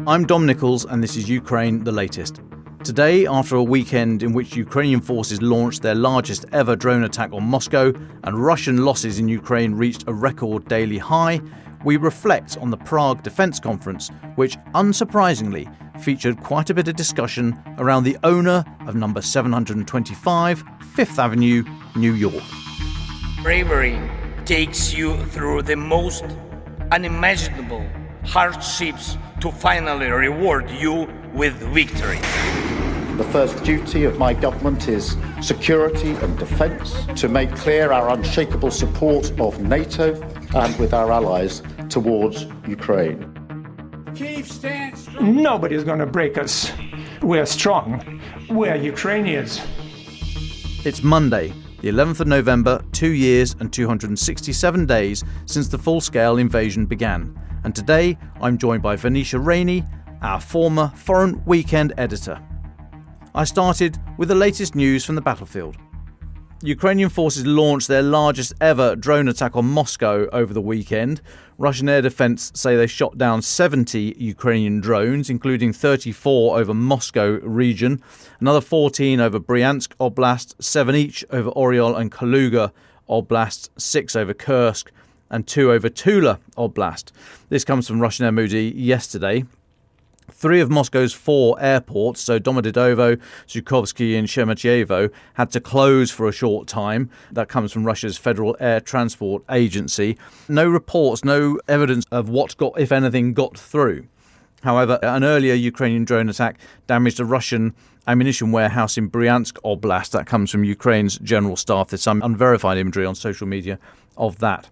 I'm Dom Nicholls, and this is Ukraine the Latest. Today, after a weekend in which Ukrainian forces launched their largest ever drone attack on Moscow and Russian losses in Ukraine reached a record daily high, we reflect on the Prague Defence Conference, which, unsurprisingly, featured quite a bit of discussion around the owner of number 725, Fifth Avenue, New York. Bravery takes you through the most unimaginable hardships to finally reward you with victory. The first duty of my government is security and defence, to make clear our unshakable support of NATO and with our allies towards Ukraine. Nobody's going to break us. We're strong. We're Ukrainians. It's Monday, the 11th of November, 2 years and 267 days since the full-scale invasion began. And today, I'm joined by Venetia Rainey, our former Foreign Weekend editor. I started with the latest news from the battlefield. Ukrainian forces launched their largest ever drone attack on Moscow over the weekend. Russian air defense say they shot down 70 Ukrainian drones, including 34 over Moscow region, another 14 over Bryansk Oblast, 7 each over Oryol and Kaluga Oblast, 6 over Kursk, and 2 over Tula Oblast. This comes from Russian MOD yesterday. 3 of Moscow's 4 airports, so Domodedovo, Zhukovsky and Sheremetyevo, had to close for a short time. That comes from Russia's Federal Air Transport Agency. No reports, no evidence of what got, if anything, got through. However, an earlier Ukrainian drone attack damaged a Russian ammunition warehouse in Bryansk Oblast. That comes from Ukraine's General Staff. There's some unverified imagery on social media of that.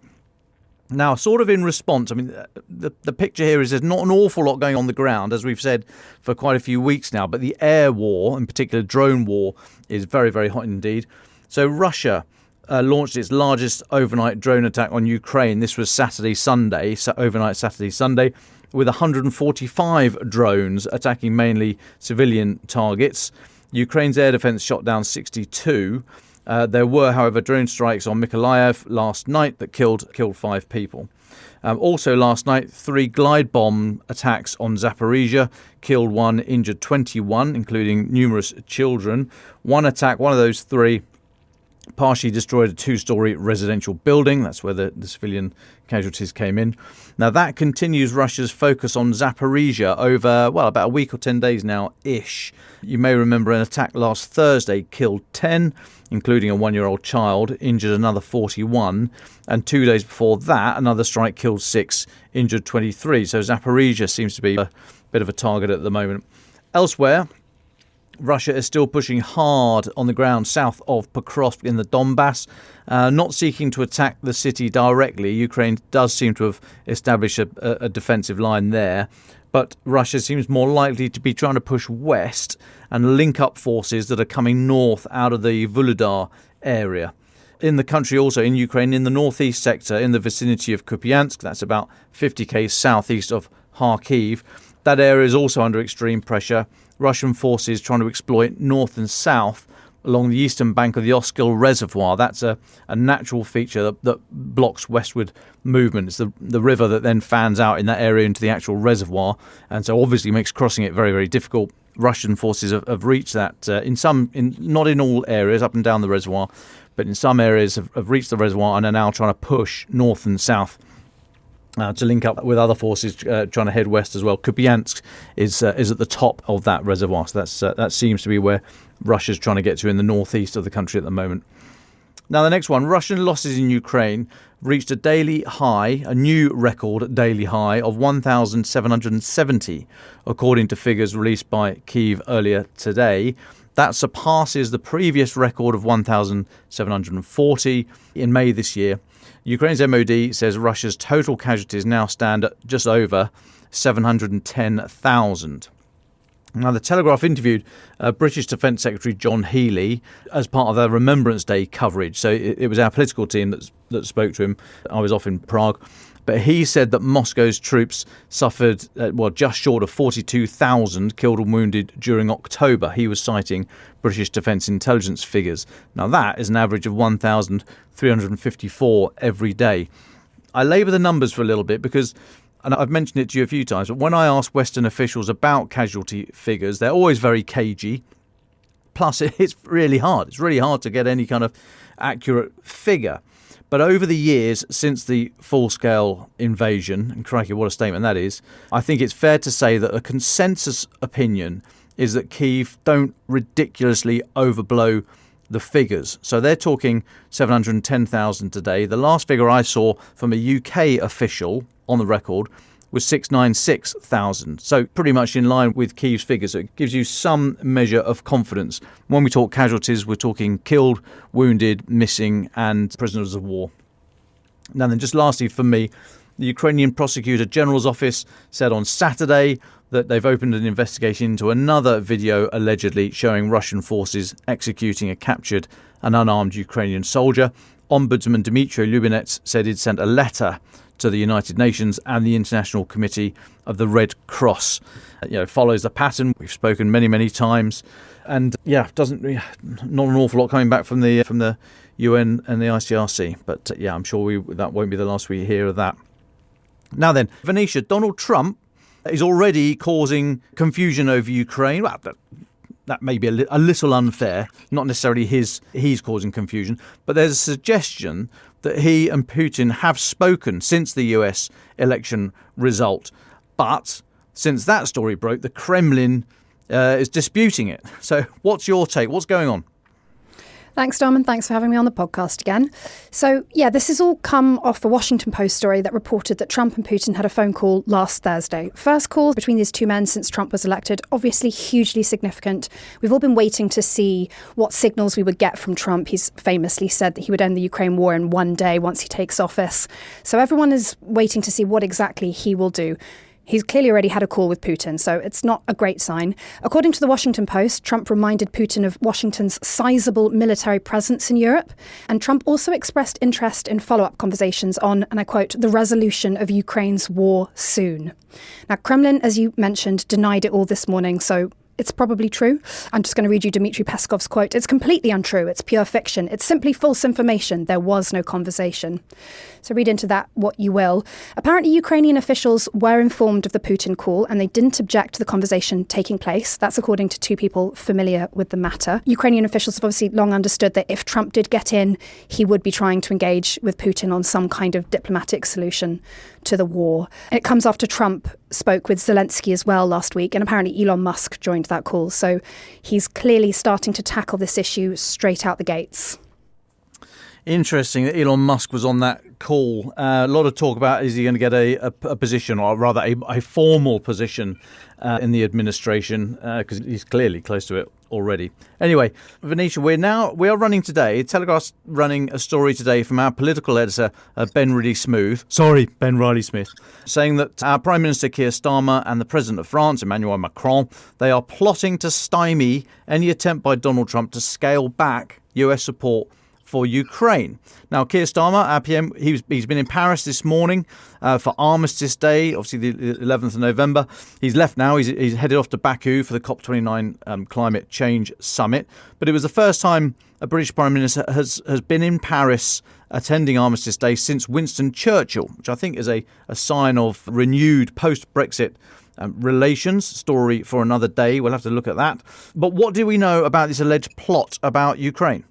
Now, sort of in response, I mean, the picture here is there's not an awful lot going on the ground, as we've said for quite a few weeks now, but the air war, in particular drone war, is very, very hot indeed. So Russia launched its largest overnight drone attack on Ukraine. This was overnight Saturday, Sunday, with 145 drones attacking mainly civilian targets. Ukraine's air defense shot down 62. There were, however, drone strikes on Mykolaiv last night that killed 5 people. Also last night, 3 glide bomb attacks on Zaporizhia killed 1, injured 21, including numerous children. One attack, one of those 3, partially destroyed a 2-story residential building. That's where the civilian casualties came in. Now, that continues Russia's focus on Zaporizhia over, about a week or 10 days now-ish. You may remember an attack last Thursday killed 10, including a 1-year-old child, injured another 41. And 2 days before that, another strike killed 6, injured 23. So Zaporizhia seems to be a bit of a target at the moment. Elsewhere, Russia is still pushing hard on the ground south of Pokrovsk in the Donbass, not seeking to attack the city directly. Ukraine does seem to have established a defensive line there, but Russia seems more likely to be trying to push west and link up forces that are coming north out of the Volodar area. In the country also, in Ukraine, in the northeast sector, in the vicinity of Kupiansk, that's about 50 km southeast of Kharkiv, that area is also under extreme pressure. Russian forces trying to exploit north and south along the eastern bank of the Oskil Reservoir. That's a natural feature that blocks westward movement. It's the river that then fans out in that area into the actual reservoir, and so obviously makes crossing it very, very difficult. Russian forces have reached that not in all areas up and down the reservoir, but in some areas have reached the reservoir and are now trying to push north and south to link up with other forces trying to head west as well. Kupiansk is at the top of that reservoir, so that seems to be where Russia's trying to get to in the northeast of the country at the moment. Now, the next one, Russian losses in Ukraine reached a daily high, a new record daily high of 1,770, according to figures released by Kyiv earlier today. That surpasses the previous record of 1,740 in May this year. Ukraine's MOD says Russia's total casualties now stand at just over 710,000. Now, the Telegraph interviewed British Defence Secretary John Healey as part of their Remembrance Day coverage. So it was our political team that spoke to him. I was off in Prague. But he said that Moscow's troops suffered, just short of 42,000 killed and wounded during October. He was citing British Defence Intelligence figures. Now, that is an average of 1,354 every day. I labour the numbers for a little bit because and I've mentioned it to you a few times, but when I ask Western officials about casualty figures, they're always very cagey. Plus, it's really hard. It's really hard to get any kind of accurate figure. But over the years since the full-scale invasion, and crikey, what a statement that is, I think it's fair to say that a consensus opinion is that Kyiv don't ridiculously overblow the figures. So they're talking 710,000 today. The last figure I saw from a UK official on the record was 696,000. So pretty much in line with Kyiv's figures. So it gives you some measure of confidence. When we talk casualties, we're talking killed, wounded, missing and prisoners of war. Now then, just lastly for me, the Ukrainian Prosecutor General's office said on Saturday that they've opened an investigation into another video allegedly showing Russian forces executing a captured and unarmed Ukrainian soldier. Ombudsman Dmitry Lubinets said he'd sent a letter to the United Nations and the International Committee of the Red Cross. Follows the pattern we've spoken many times, and not an awful lot coming back from the UN and the ICRC. But I'm sure that won't be the last we hear of that. Now then, Venetia, Donald Trump is already causing confusion over Ukraine. Well, that may be a little unfair, not necessarily he's causing confusion, but there's a suggestion that he and Putin have spoken since the US election result. But since that story broke, the Kremlin is disputing it. So what's your take? What's going on? Thanks, Dom, and thanks for having me on the podcast again. So, this has all come off a Washington Post story that reported that Trump and Putin had a phone call last Thursday. First call between these two men since Trump was elected, obviously hugely significant. We've all been waiting to see what signals we would get from Trump. He's famously said that he would end the Ukraine war in one day once he takes office. So everyone is waiting to see what exactly he will do. He's clearly already had a call with Putin, so it's not a great sign. According to the Washington Post, Trump reminded Putin of Washington's sizable military presence in Europe, and Trump also expressed interest in follow-up conversations on, and I quote, the resolution of Ukraine's war soon. Now, Kremlin, as you mentioned, denied it all this morning, so it's probably true. I'm just going to read you Dmitry Peskov's quote. It's completely untrue. It's pure fiction. It's simply false information. There was no conversation. So read into that what you will. Apparently, Ukrainian officials were informed of the Putin call and they didn't object to the conversation taking place. That's according to two people familiar with the matter. Ukrainian officials have obviously long understood that if Trump did get in, he would be trying to engage with Putin on some kind of diplomatic solution to the war. It comes after Trump spoke with Zelensky as well last week, and apparently Elon Musk joined that call. So he's clearly starting to tackle this issue straight out the gates. Interesting that Elon Musk was on that call. A lot of talk about is he going to get a position, or rather a formal position in the administration, because he's clearly close to it already. Anyway, Venetia, we are running today. Telegraph's running a story today from our political editor, Ben Riley Smith, saying that our Prime Minister Keir Starmer and the President of France, Emmanuel Macron, they are plotting to stymie any attempt by Donald Trump to scale back US support for Ukraine. Now, Keir Starmer, our PM, he's been in Paris this morning for Armistice Day, obviously the 11th of November. He's left now. He's headed off to Baku for the COP29 Climate Change Summit. But it was the first time a British Prime Minister has been in Paris attending Armistice Day since Winston Churchill, which I think is a sign of renewed post-Brexit relations. Story for another day. We'll have to look at that. But what do we know about this alleged plot about Ukraine?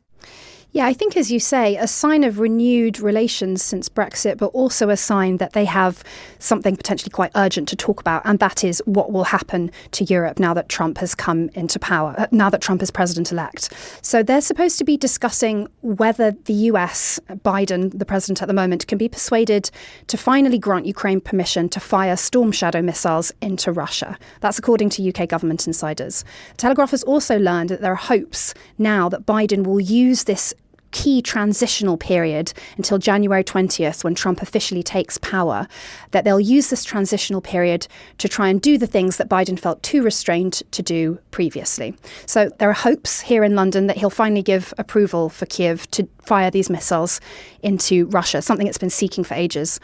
Yeah, I think, as you say, a sign of renewed relations since Brexit, but also a sign that they have something potentially quite urgent to talk about, and that is what will happen to Europe now that Trump has come into power, now that Trump is president-elect. So they're supposed to be discussing whether the US, Biden, the president at the moment, can be persuaded to finally grant Ukraine permission to fire Storm Shadow missiles into Russia. That's according to UK government insiders. Telegraph has also learned that there are hopes now that Biden will use this key transitional period until January 20th, when Trump officially takes power, that they'll use this transitional period to try and do the things that Biden felt too restrained to do previously. So there are hopes here in London that he'll finally give approval for Kyiv to fire these missiles into Russia, something it's been seeking for ages.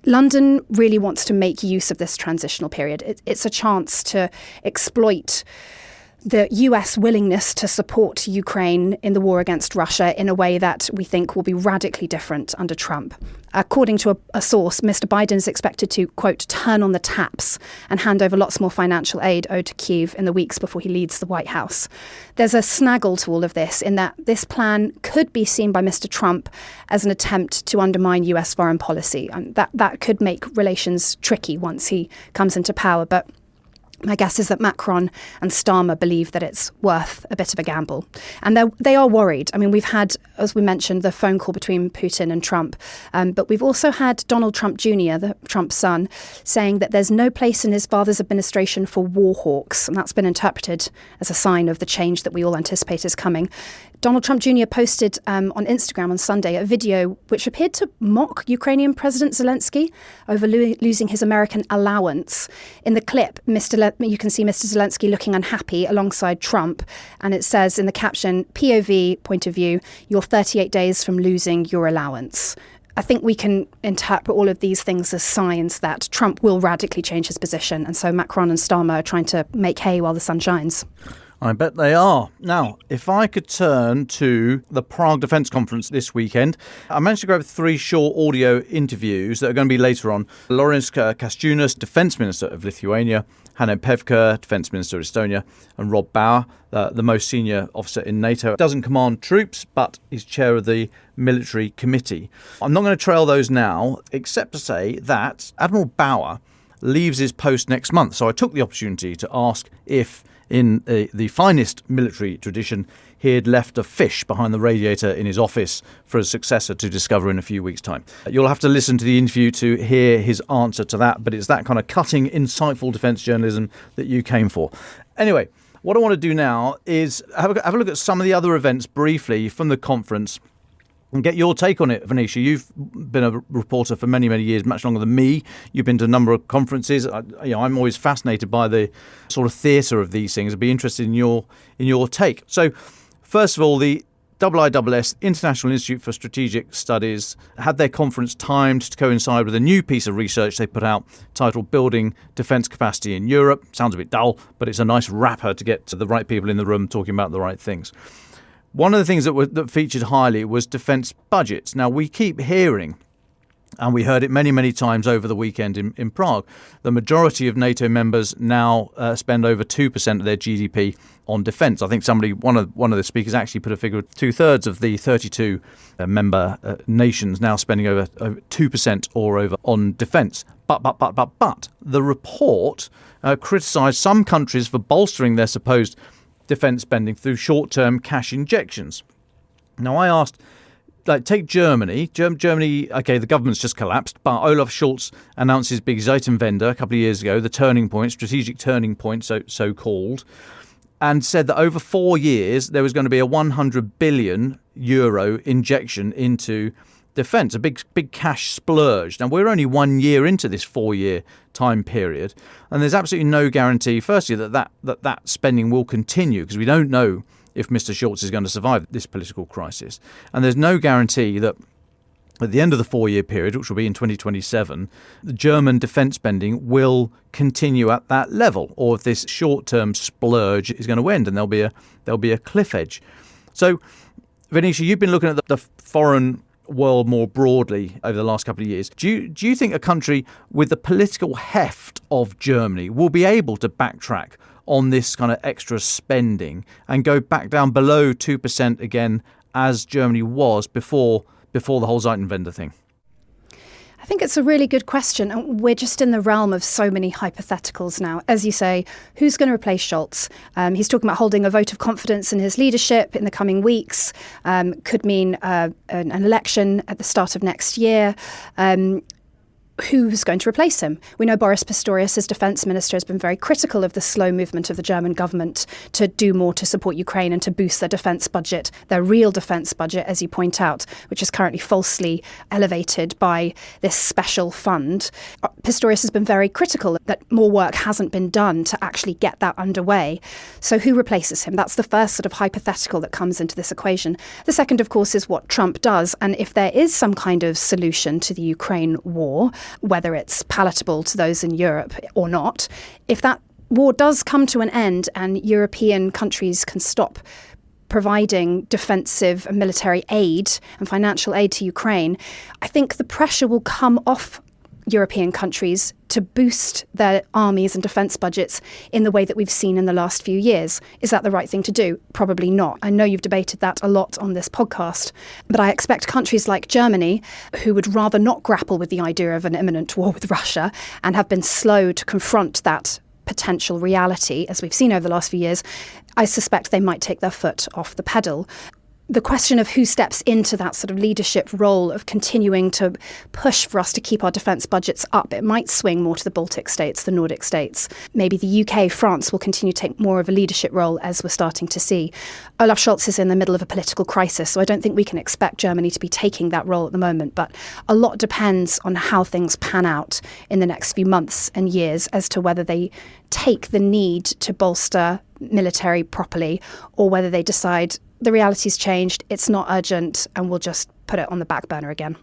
London really wants to make use of this transitional period. It's a chance to exploit the US willingness to support Ukraine in the war against Russia in a way that we think will be radically different under Trump. According to a source, Mr. Biden is expected to, quote, turn on the taps and hand over lots more financial aid owed to Kyiv in the weeks before he leaves the White House. There's a snaggle to all of this in that this plan could be seen by Mr. Trump as an attempt to undermine US foreign policy. And that could make relations tricky once he comes into power. But my guess is that Macron and Starmer believe that it's worth a bit of a gamble. And they are worried. I mean, we've had, as we mentioned, the phone call between Putin and Trump. But we've also had Donald Trump Jr., Trump's son, saying that there's no place in his father's administration for war hawks. And that's been interpreted as a sign of the change that we all anticipate is coming. Donald Trump Jr. posted on Instagram on Sunday a video which appeared to mock Ukrainian President Zelensky over losing his American allowance. In the clip, you can see Mr. Zelensky looking unhappy alongside Trump, and it says in the caption, POV, point of view, you're 38 days from losing your allowance. I think we can interpret all of these things as signs that Trump will radically change his position, and so Macron and Starmer are trying to make hay while the sun shines. I bet they are. Now, if I could turn to the Prague Defence Conference this weekend, I managed to grab 3 short audio interviews that are going to be later on. Laurynas Kasciunas, Defence Minister of Lithuania, Hanno Pevkur, Defence Minister of Estonia, and Rob Bauer, the most senior officer in NATO. Doesn't command troops, but is chair of the military committee. I'm not going to trail those now, except to say that Admiral Bauer leaves his post next month. So I took the opportunity to ask if, in the finest military tradition, he had left a fish behind the radiator in his office for his successor to discover in a few weeks' time. You'll have to listen to the interview to hear his answer to that, but it's that kind of cutting, insightful defence journalism that you came for. Anyway, what I want to do now is have a look at some of the other events briefly from the conference and get your take on it, Venetia. You've been a reporter for many, many years, much longer than me. You've been to a number of conferences. I'm always fascinated by the sort of theatre of these things. I'd be interested in your take. So, first of all, the IISS, International Institute for Strategic Studies, had their conference timed to coincide with a new piece of research they put out titled Building Defence Capacity in Europe. Sounds a bit dull, but it's a nice wrapper to get to the right people in the room talking about the right things. One of the things that featured highly was defence budgets. Now, we keep hearing, and we heard it many, many times over the weekend in Prague, the majority of NATO members now spend over 2% of their GDP on defence. I think one of the speakers actually put a figure of 2/3 of the 32 member nations now spending over 2% or over on defence. But the report criticised some countries for bolstering their supposed defence spending through short-term cash injections. Now, I asked, take Germany. Germany, okay, the government's just collapsed, but Olaf Scholz announced his big Zeitenwende a couple of years ago, the turning point, strategic turning point, so-called, and said that over 4 years there was going to be a 100 billion euro injection into defence, a big cash splurge. Now, we're only 1 year into this 4-year time period, and there's absolutely no guarantee, firstly, that spending will continue, because we don't know if Mr. Scholz is going to survive this political crisis. And there's no guarantee that at the end of the 4-year period, which will be in 2027, the German defence spending will continue at that level, or if this short-term splurge is going to end and there'll be a cliff edge. So, Venetia, you've been looking at the foreign world more broadly over the last couple of years. Do you think a country with the political heft of Germany will be able to backtrack on this kind of extra spending and go back down below 2% again, as Germany was before the whole Zeitenwende thing? I think it's a really good question. And we're just in the realm of so many hypotheticals now. As you say, who's going to replace Scholz? He's talking about holding a vote of confidence in his leadership in the coming weeks. Could mean an election at the start of next year. Who's going to replace him? We know Boris Pistorius, as defence minister, has been very critical of the slow movement of the German government to do more to support Ukraine and to boost their defence budget, their real defence budget, as you point out, which is currently falsely elevated by this special fund. Pistorius has been very critical that more work hasn't been done to actually get that underway. So who replaces him? That's the first sort of hypothetical that comes into this equation. The second, of course, is what Trump does. And if there is some kind of solution to the Ukraine war, whether it's palatable to those in Europe or not, if that war does come to an end and European countries can stop providing defensive and military aid and financial aid to Ukraine, I think the pressure will come off European countries to boost their armies and defence budgets in the way that we've seen in the last few years. Is that the right thing to do? Probably not. I know you've debated that a lot on this podcast, but I expect countries like Germany, who would rather not grapple with the idea of an imminent war with Russia and have been slow to confront that potential reality, as we've seen over the last few years, I suspect they might take their foot off the pedal. The question of who steps into that sort of leadership role of continuing to push for us to keep our defence budgets up, it might swing more to the Baltic states, the Nordic states. Maybe the UK, France will continue to take more of a leadership role, as we're starting to see. Olaf Scholz is in the middle of a political crisis, so I don't think we can expect Germany to be taking that role at the moment. But a lot depends on how things pan out in the next few months and years as to whether they take the need to bolster military properly or whether they decide the reality's changed, it's not urgent, and we'll just put it on the back burner again.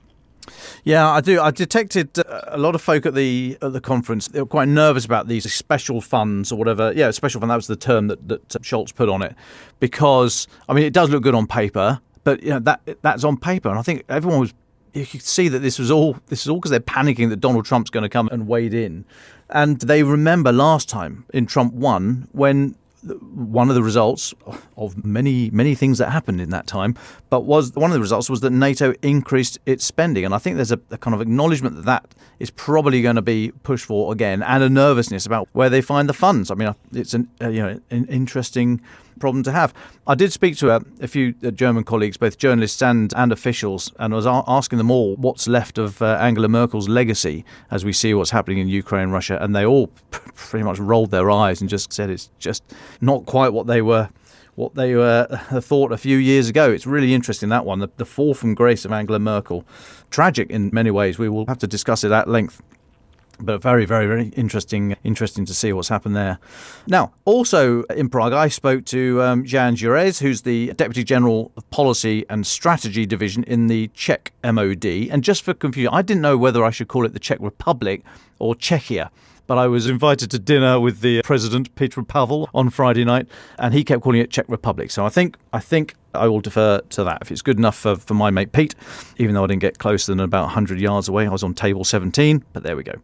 Yeah, I do. I detected a lot of folk at the conference. They were quite nervous about these special funds or whatever. Yeah, special fund, that was the term that Scholz put on it. Because, I mean, it does look good on paper, but that's on paper. And I think everyone was, you could see that this is all because they're panicking that Donald Trump's going to come and wade in. And they remember last time in Trump 1 when one of the results of many things that happened in that time, but one of the results was that NATO increased its spending. And I think there's a kind of acknowledgement that is probably going to be pushed for again, and a nervousness about where they find the funds. I mean, it's an interesting problem to have. I did speak to a few German colleagues, both journalists and officials, and I was asking them all what's left of Angela Merkel's legacy as we see what's happening in Ukraine and Russia, and they all pretty much rolled their eyes and just said it's just not quite what they thought a few years ago. It's really interesting, that one, the fall from grace of Angela Merkel. Tragic in many ways. We will have to discuss it at length. But very, very, very interesting to see what's happened there. Now, also in Prague, I spoke to Jan Jurez, who's the Deputy General of Policy and Strategy Division in the Czech MOD. And just for confusion, I didn't know whether I should call it the Czech Republic or Czechia. But I was invited to dinner with the President, Petr Pavel, on Friday night, and he kept calling it Czech Republic. So I think I will defer to that. If it's good enough for my mate Pete, even though I didn't get closer than about 100 yards away. I was on table 17, but there we go.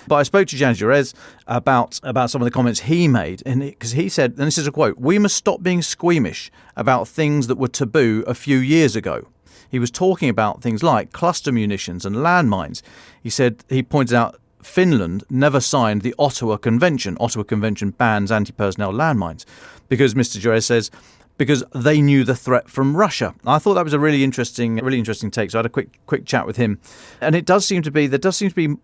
But I spoke to Jan Jurez about some of the comments he made, because he said, and this is a quote, "We must stop being squeamish about things that were taboo a few years ago." He was talking about things like cluster munitions and landmines. He pointed out Finland never signed the Ottawa Convention. Ottawa Convention bans anti-personnel landmines because Mr. Jurez says because they knew the threat from Russia. I thought that was a really interesting take. So I had a quick chat with him, and there does seem to be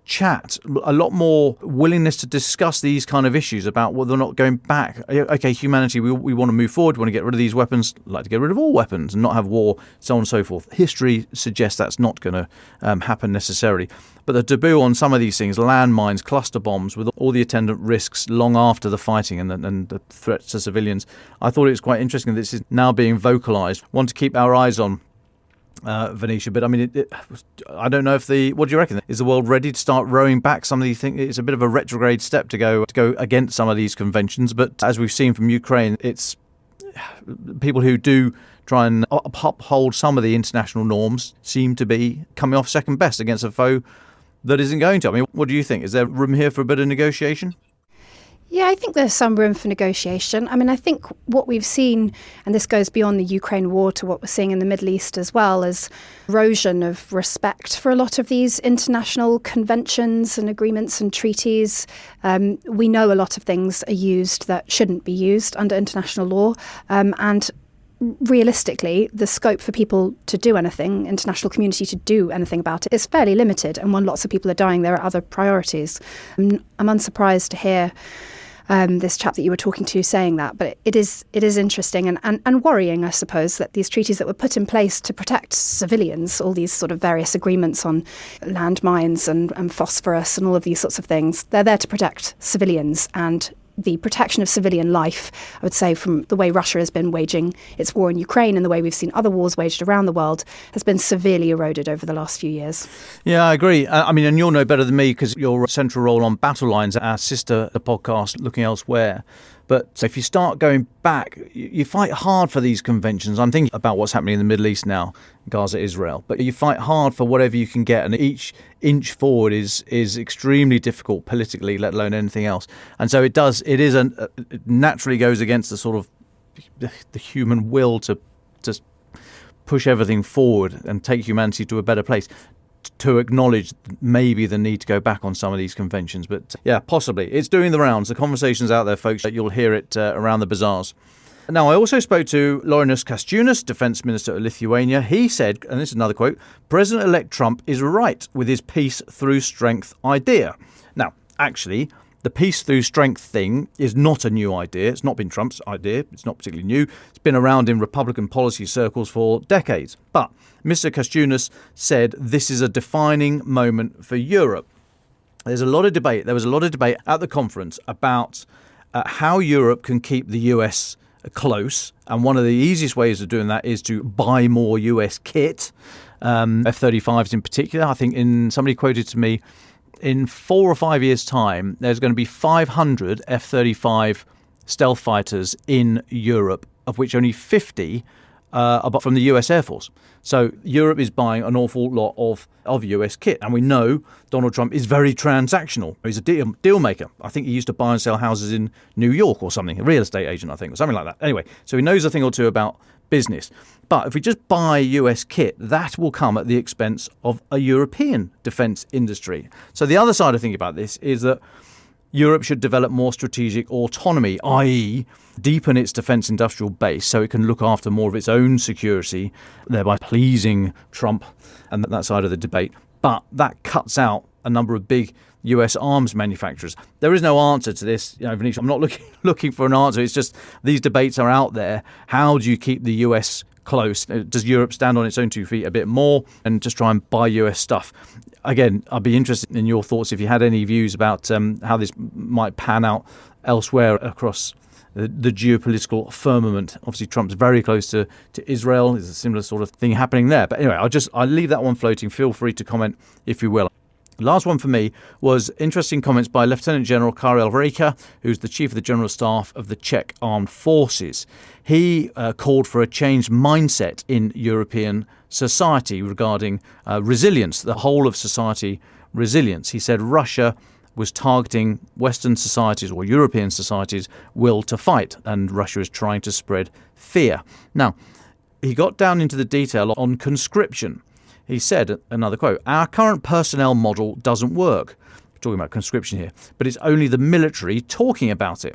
chat, a lot more willingness to discuss these kind of issues about whether or not going back. Okay, humanity, we want to move forward, we want to get rid of these weapons, like to get rid of all weapons and not have war, so on and so forth. History suggests that's not going to happen necessarily. But the taboo on some of these things, landmines, cluster bombs, with all the attendant risks long after the fighting and the threats to civilians, I thought it was quite interesting that this is now being vocalised. One to keep our eyes on. Venetia, but I mean, I don't know what do you reckon? Is the world ready to start rowing back some of these things? It's a bit of a retrograde step to go against some of these conventions, but as we've seen from Ukraine, it's people who do try and uphold some of the international norms seem to be coming off second best against a foe that isn't going to. I mean, what do you think? Is there room here for a bit of negotiation? Yeah, I think there's some room for negotiation. I mean, I think what we've seen, and this goes beyond the Ukraine war to what we're seeing in the Middle East as well, is erosion of respect for a lot of these international conventions and agreements and treaties. We know a lot of things are used that shouldn't be used under international law, and realistically, the scope for people to do anything, international community to do anything about it, is fairly limited. And when lots of people are dying, there are other priorities. I'm unsurprised to hear this chap that you were talking to saying that, but it is interesting and worrying, I suppose, that these treaties that were put in place to protect civilians, all these sort of various agreements on landmines and phosphorus and all of these sorts of things, they're there to protect civilians, and the protection of civilian life, I would say, from the way Russia has been waging its war in Ukraine and the way we've seen other wars waged around the world, has been severely eroded over the last few years. Yeah, I agree. And you'll know better than me because your central role on Battle Lines, our sister podcast, Looking Elsewhere. But if you start going back, you fight hard for these conventions. I'm thinking about what's happening in the Middle East now, Gaza, Israel. But you fight hard for whatever you can get. And each inch forward is extremely difficult politically, let alone anything else. And so it naturally goes against the sort of the human will to just push everything forward and take humanity to a better place, to acknowledge maybe the need to go back on some of these conventions. But yeah, possibly. It's doing the rounds. The conversation's out there, folks. You'll hear it around the bazaars. Now, I also spoke to Laurynas Kasciunas, Defence Minister of Lithuania. He said, and this is another quote, President-elect Trump is right with his peace through strength idea. Now, actually, the peace through strength thing is not a new idea. It's not been Trump's idea. It's not particularly new. It's been around in Republican policy circles for decades. But Mr. Kasciunas said this is a defining moment for Europe. There was a lot of debate at the conference about how Europe can keep the US close. And one of the easiest ways of doing that is to buy more US kit, F-35s in particular. I think somebody quoted to me, in 4 or 5 years' time, there's going to be 500 F-35 stealth fighters in Europe, of which only 50 are from the US Air Force. So Europe is buying an awful lot of US kit. And we know Donald Trump is very transactional. He's a deal maker. I think he used to buy and sell houses in New York or something, a real estate agent, I think, or something like that. Anyway, so he knows a thing or two about business. But if we just buy US kit, that will come at the expense of a European defence industry. So the other side of thinking about this is that Europe should develop more strategic autonomy, i.e. deepen its defence industrial base so it can look after more of its own security, thereby pleasing Trump and that side of the debate. But that cuts out a number of big US arms manufacturers. There is no answer to this. Venetia, I'm not looking for an answer. It's just these debates are out there. How do you keep the US close? Does Europe stand on its own 2 feet a bit more and just try and buy US stuff? Again, I'd be interested in your thoughts if you had any views about how this might pan out elsewhere across the geopolitical firmament. Obviously, Trump's very close to Israel. There's a similar sort of thing happening there. But anyway, I'll leave that one floating. Feel free to comment if you will. Last one for me was interesting comments by Lieutenant General Karel Vejka, who's the Chief of the General Staff of the Czech Armed Forces. He called for a changed mindset in European society regarding resilience, the whole of society resilience. He said Russia was targeting Western societies or European societies' will to fight, and Russia is trying to spread fear. Now, he got down into the detail on conscription. He said, another quote, our current personnel model doesn't work. We're talking about conscription here, but it's only the military talking about it.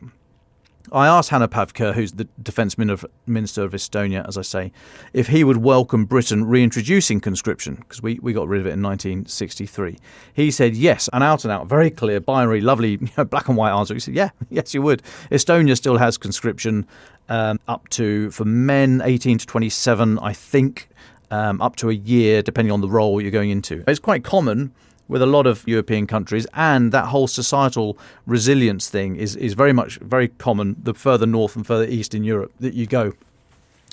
I asked Hanno Pevkur, who's the Defence Minister of Estonia, as I say, if he would welcome Britain reintroducing conscription, because we got rid of it in 1963. He said yes, an out-and-out, very clear, binary, lovely, black and white answer. He said, yes, you would. Estonia still has conscription up to, for men, 18 to 27, I think, up to a year, depending on the role you're going into. It's quite common with a lot of European countries, and that whole societal resilience thing is very common the further north and further east in Europe that you go.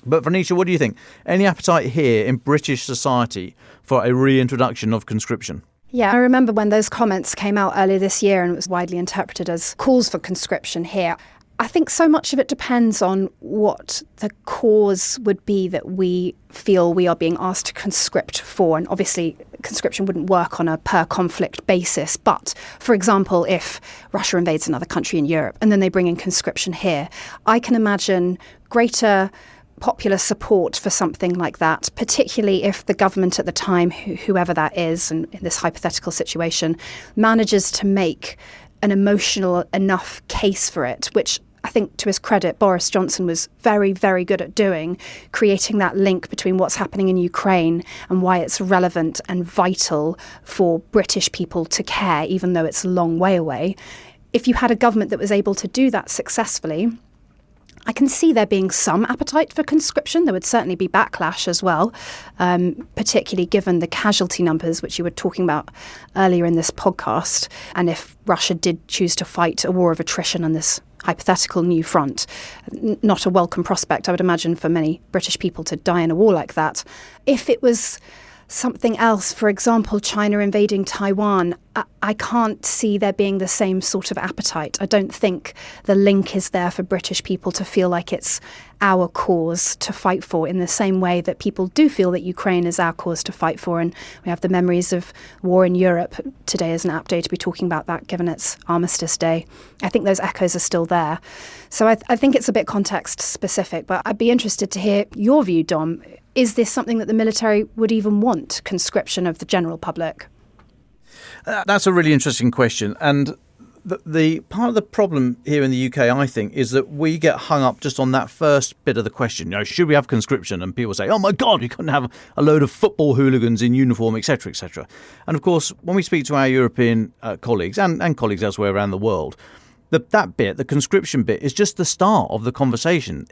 But Venetia, what do you think? Any appetite here in British society for a reintroduction of conscription? Yeah, I remember when those comments came out earlier this year and it was widely interpreted as calls for conscription here. I think so much of it depends on what the cause would be that we feel we are being asked to conscript for. And obviously, conscription wouldn't work on a per-conflict basis. But, for example, if Russia invades another country in Europe and then they bring in conscription here, I can imagine greater popular support for something like that, particularly if the government at the time, whoever that is, and in this hypothetical situation, manages to make an emotional enough case for it, which I think, to his credit, Boris Johnson was very, very good at doing, creating that link between what's happening in Ukraine and why it's relevant and vital for British people to care, even though it's a long way away. If you had a government that was able to do that successfully, I can see there being some appetite for conscription. There would certainly be backlash as well, particularly given the casualty numbers, which you were talking about earlier in this podcast. And if Russia did choose to fight a war of attrition and this hypothetical new front. Not a welcome prospect, I would imagine, for many British people to die in a war like that. If it was something else, for example, China invading Taiwan, I can't see there being the same sort of appetite. I don't think the link is there for British people to feel like it's our cause to fight for in the same way that people do feel that Ukraine is our cause to fight for. And we have the memories of war in Europe. Today is an apt day to be talking about that, given it's Armistice Day. I think those echoes are still there. So I think it's a bit context specific, but I'd be interested to hear your view, Dom. Is this something that the military would even want, conscription of the general public? That's a really interesting question. And the part of the problem here in the UK, I think, is that we get hung up just on that first bit of the question. Should we have conscription? And people say, oh, my God, we couldn't have a load of football hooligans in uniform, etc., etc. And of course, when we speak to our European colleagues and colleagues elsewhere around the world, that bit, the conscription bit, is just the start of the conversation.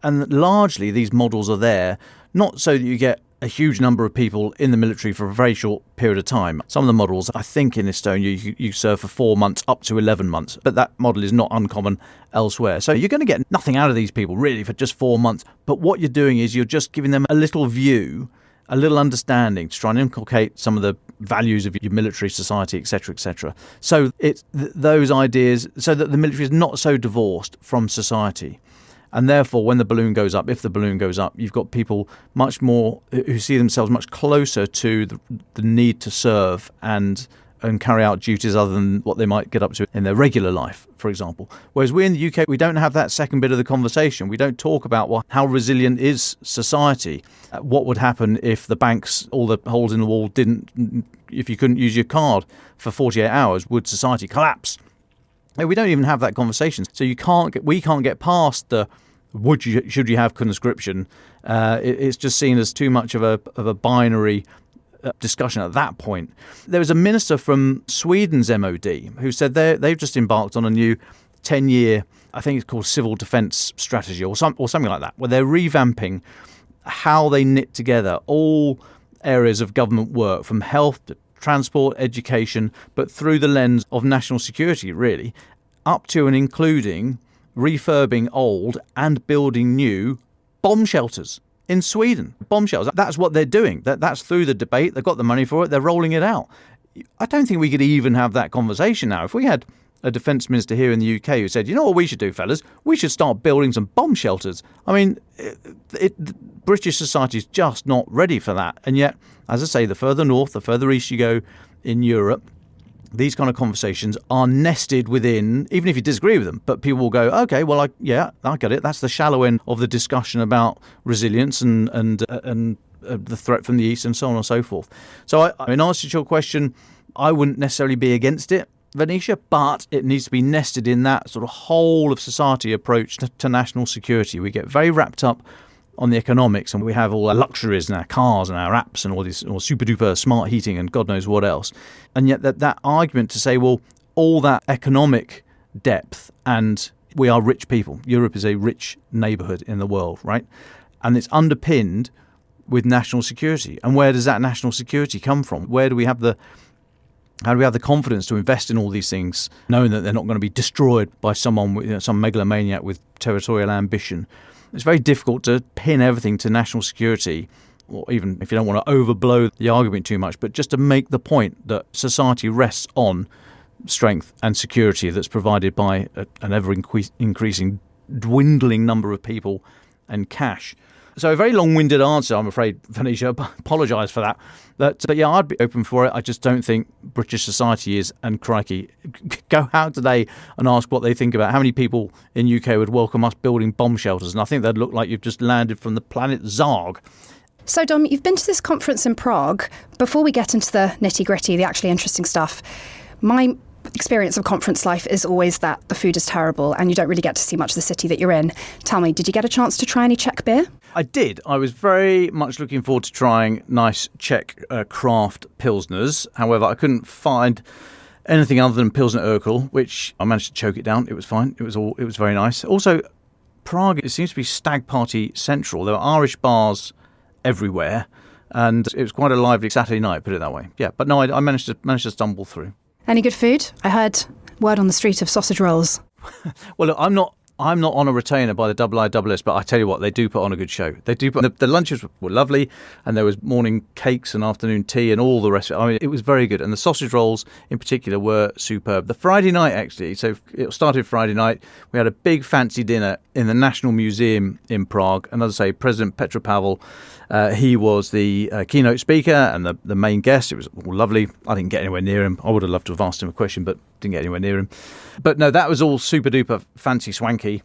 And largely these models are there not so that you get a huge number of people in the military for a very short period of time. Some of the models, I think in Estonia, you serve for 4 months up to 11 months, but that model is not uncommon elsewhere. So you're going to get nothing out of these people really for just 4 months. But what you're doing is you're just giving them a little view, a little understanding to try and inculcate some of the values of your military society, etc., etc. So it's those ideas so that the military is not so divorced from society. And therefore, when the balloon goes up, if the balloon goes up, you've got people much more who see themselves much closer to the need to serve and carry out duties other than what they might get up to in their regular life, for example. Whereas we in the UK, we don't have that second bit of the conversation. We don't talk about how resilient is society. What would happen if the banks, all the holes in the wall if you couldn't use your card for 48 hours, would society collapse? We don't even have that conversation. So we can't get past the should you have conscription. It's just seen as too much of a binary discussion at that point. There was a minister from Sweden's MOD who said they've just embarked on a new 10-year, I think it's called civil defence strategy or something like that, where they're revamping how they knit together all areas of government work, from health to transport, education, but through the lens of national security, really, up to and including refurbing old and building new bomb shelters in Sweden. Bomb shelters, that's what they're doing. That's through the debate. They've got the money for it. They're rolling it out. I don't think we could even have that conversation now. If we had a defence minister here in the UK who said, you know what we should do, fellas? We should start building some bomb shelters. I mean, British society is just not ready for that. And yet, as I say, the further north, the further east you go in Europe, these kind of conversations are nested within, even if you disagree with them, but people will go, okay, well, I get it. That's the shallow end of the discussion about resilience and the threat from the east and so on and so forth. So in answer to your question, I wouldn't necessarily be against it, Venetia, but it needs to be nested in that sort of whole of society approach to national security. We get very wrapped up on the economics, and we have all our luxuries and our cars and our apps and all these super duper smart heating and God knows what else. And yet that argument to say, well, all that economic depth, and we are rich people. Europe is a rich neighbourhood in the world, right? And it's underpinned with national security. And where does that national security come from? How do we have the confidence to invest in all these things, knowing that they're not going to be destroyed by someone with some megalomaniac with territorial ambition? It's very difficult to pin everything to national security, or even if you don't want to overblow the argument too much, but just to make the point that society rests on strength and security that's provided by an ever-increasing, dwindling number of people and cash. So a very long-winded answer, I'm afraid, Venetia. Apologise for that. But yeah, I'd be open for it. I just don't think British society is. And crikey, go out today and ask what they think about how many people in UK would welcome us building bomb shelters. And I think they'd look like you've just landed from the planet Zarg. So, Dom, you've been to this conference in Prague. Before we get into the nitty-gritty, the actually interesting stuff, my experience of conference life is always that the food is terrible and you don't really get to see much of the city that you're in. Tell me, did you get a chance to try any Czech beer? I did. I was very much looking forward to trying nice Czech craft pilsners. However, I couldn't find anything other than Pilsner Urquell, which I managed to choke it down. It was fine. It was very nice. Also, Prague, it seems to be stag party central. There are Irish bars everywhere, and it was quite a lively Saturday night, put it that way. Yeah, but no, I managed to stumble through. Any good food? I heard word on the street of sausage rolls. Well, look, I'm not on a retainer by the IISS, but I tell you what, they do put on a good show. They do the lunches were lovely, and there was morning cakes and afternoon tea and all the rest of it. I mean, it was very good, and the sausage rolls in particular were superb. The Friday night, actually, so it started Friday night. We had a big fancy dinner in the National Museum in Prague, and as I say, President Petr Pavel, he was the keynote speaker and the main guest. It was all lovely. I didn't get anywhere near him. I would have loved to have asked him a question, but didn't get anywhere near him. But no, that was all super duper fancy swanky.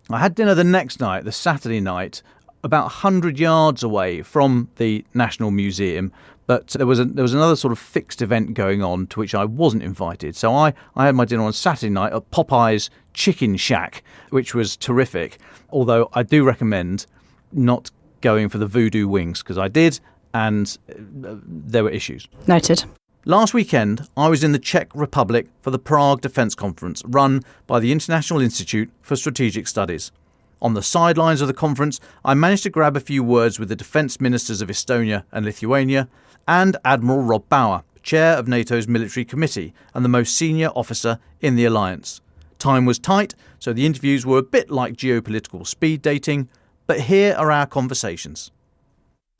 I had dinner the next night, the Saturday night, about 100 yards away from the National Museum. But there was another sort of fixed event going on to which I wasn't invited. So I had my dinner on Saturday night at Popeye's Chicken Shack, which was terrific. Although I do recommend not going for the voodoo wings, because I did, and there were issues. Noted. Last weekend, I was in the Czech Republic for the Prague Defence Conference, run by the International Institute for Strategic Studies. On the sidelines of the conference, I managed to grab a few words with the defence ministers of Estonia and Lithuania, and Admiral Rob Bauer, chair of NATO's military committee and the most senior officer in the alliance. Time was tight, so the interviews were a bit like geopolitical speed dating, but here are our conversations.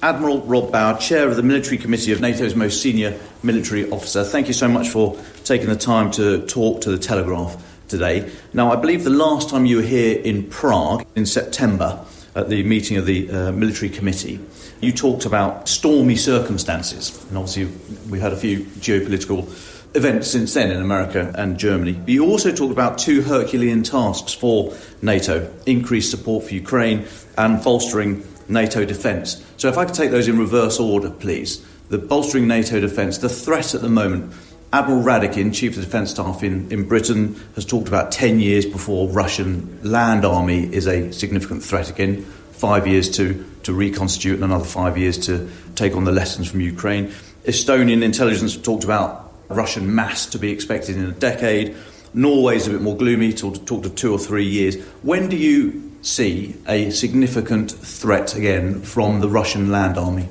Admiral Rob Bauer, Chair of the Military Committee of NATO's most senior military officer, thank you so much for taking the time to talk to the Telegraph today. Now, I believe the last time you were here in Prague in September at the meeting of the Military Committee, you talked about stormy circumstances. And obviously, we had a few geopolitical events since then in America and Germany. But you also talked about two Herculean tasks for NATO: increased support for Ukraine and bolstering NATO defence. So if I could take those in reverse order, please. The bolstering NATO defence, the threat at the moment. Admiral Radakin, Chief of the Defence Staff in Britain, has talked about 10 years before Russian land army is a significant threat again, 5 years to reconstitute and another 5 years to take on the lessons from Ukraine. Estonian intelligence talked about Russian mass to be expected in a decade. Norway's a bit more gloomy, talked of 2 or 3 years. When do you see a significant threat again from the Russian land army?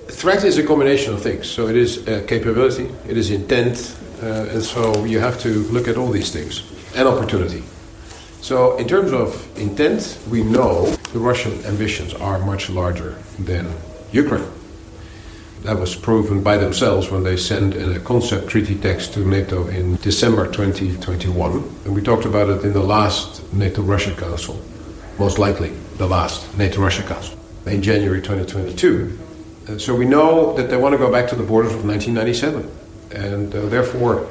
Threat is a combination of things. So it is capability, it is intent, and so you have to look at all these things, and opportunity. So in terms of intent, we know the Russian ambitions are much larger than Ukraine. That was proven by themselves when they sent a concept treaty text to NATO in December 2021. And we talked about it in the last NATO-Russia Council, most likely the last NATO-Russia Council, in January 2022. So we know that they want to go back to the borders of 1997. And therefore,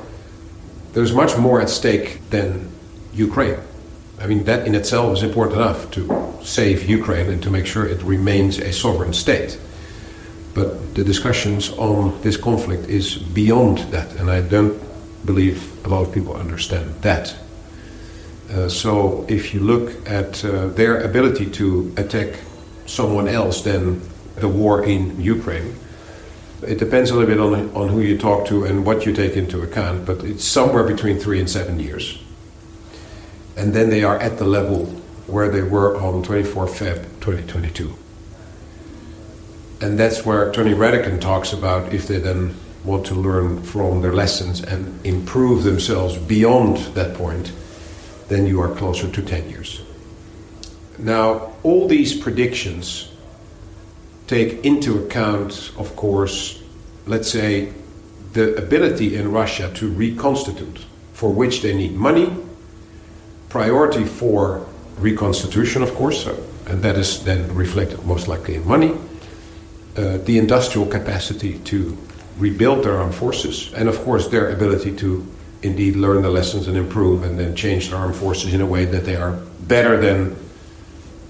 there's much more at stake than Ukraine. I mean, that in itself is important enough to save Ukraine and to make sure it remains a sovereign state. But the discussions on this conflict is beyond that, and I don't believe a lot of people understand that. So if you look at their ability to attack someone else than the war in Ukraine, it depends a little bit on who you talk to and what you take into account, but it's somewhere between 3 and 7 years. And then they are at the level where they were on 24 Feb 2022. And that's where Tony Radakin talks about if they then want to learn from their lessons and improve themselves beyond that point, then you are closer to 10 years. Now, all these predictions take into account, of course, let's say, the ability in Russia to reconstitute, for which they need money, priority for reconstitution, of course, and that is then reflected most likely in money, the industrial capacity to rebuild their armed forces, and of course their ability to indeed learn the lessons and improve and then change the armed forces in a way that they are better than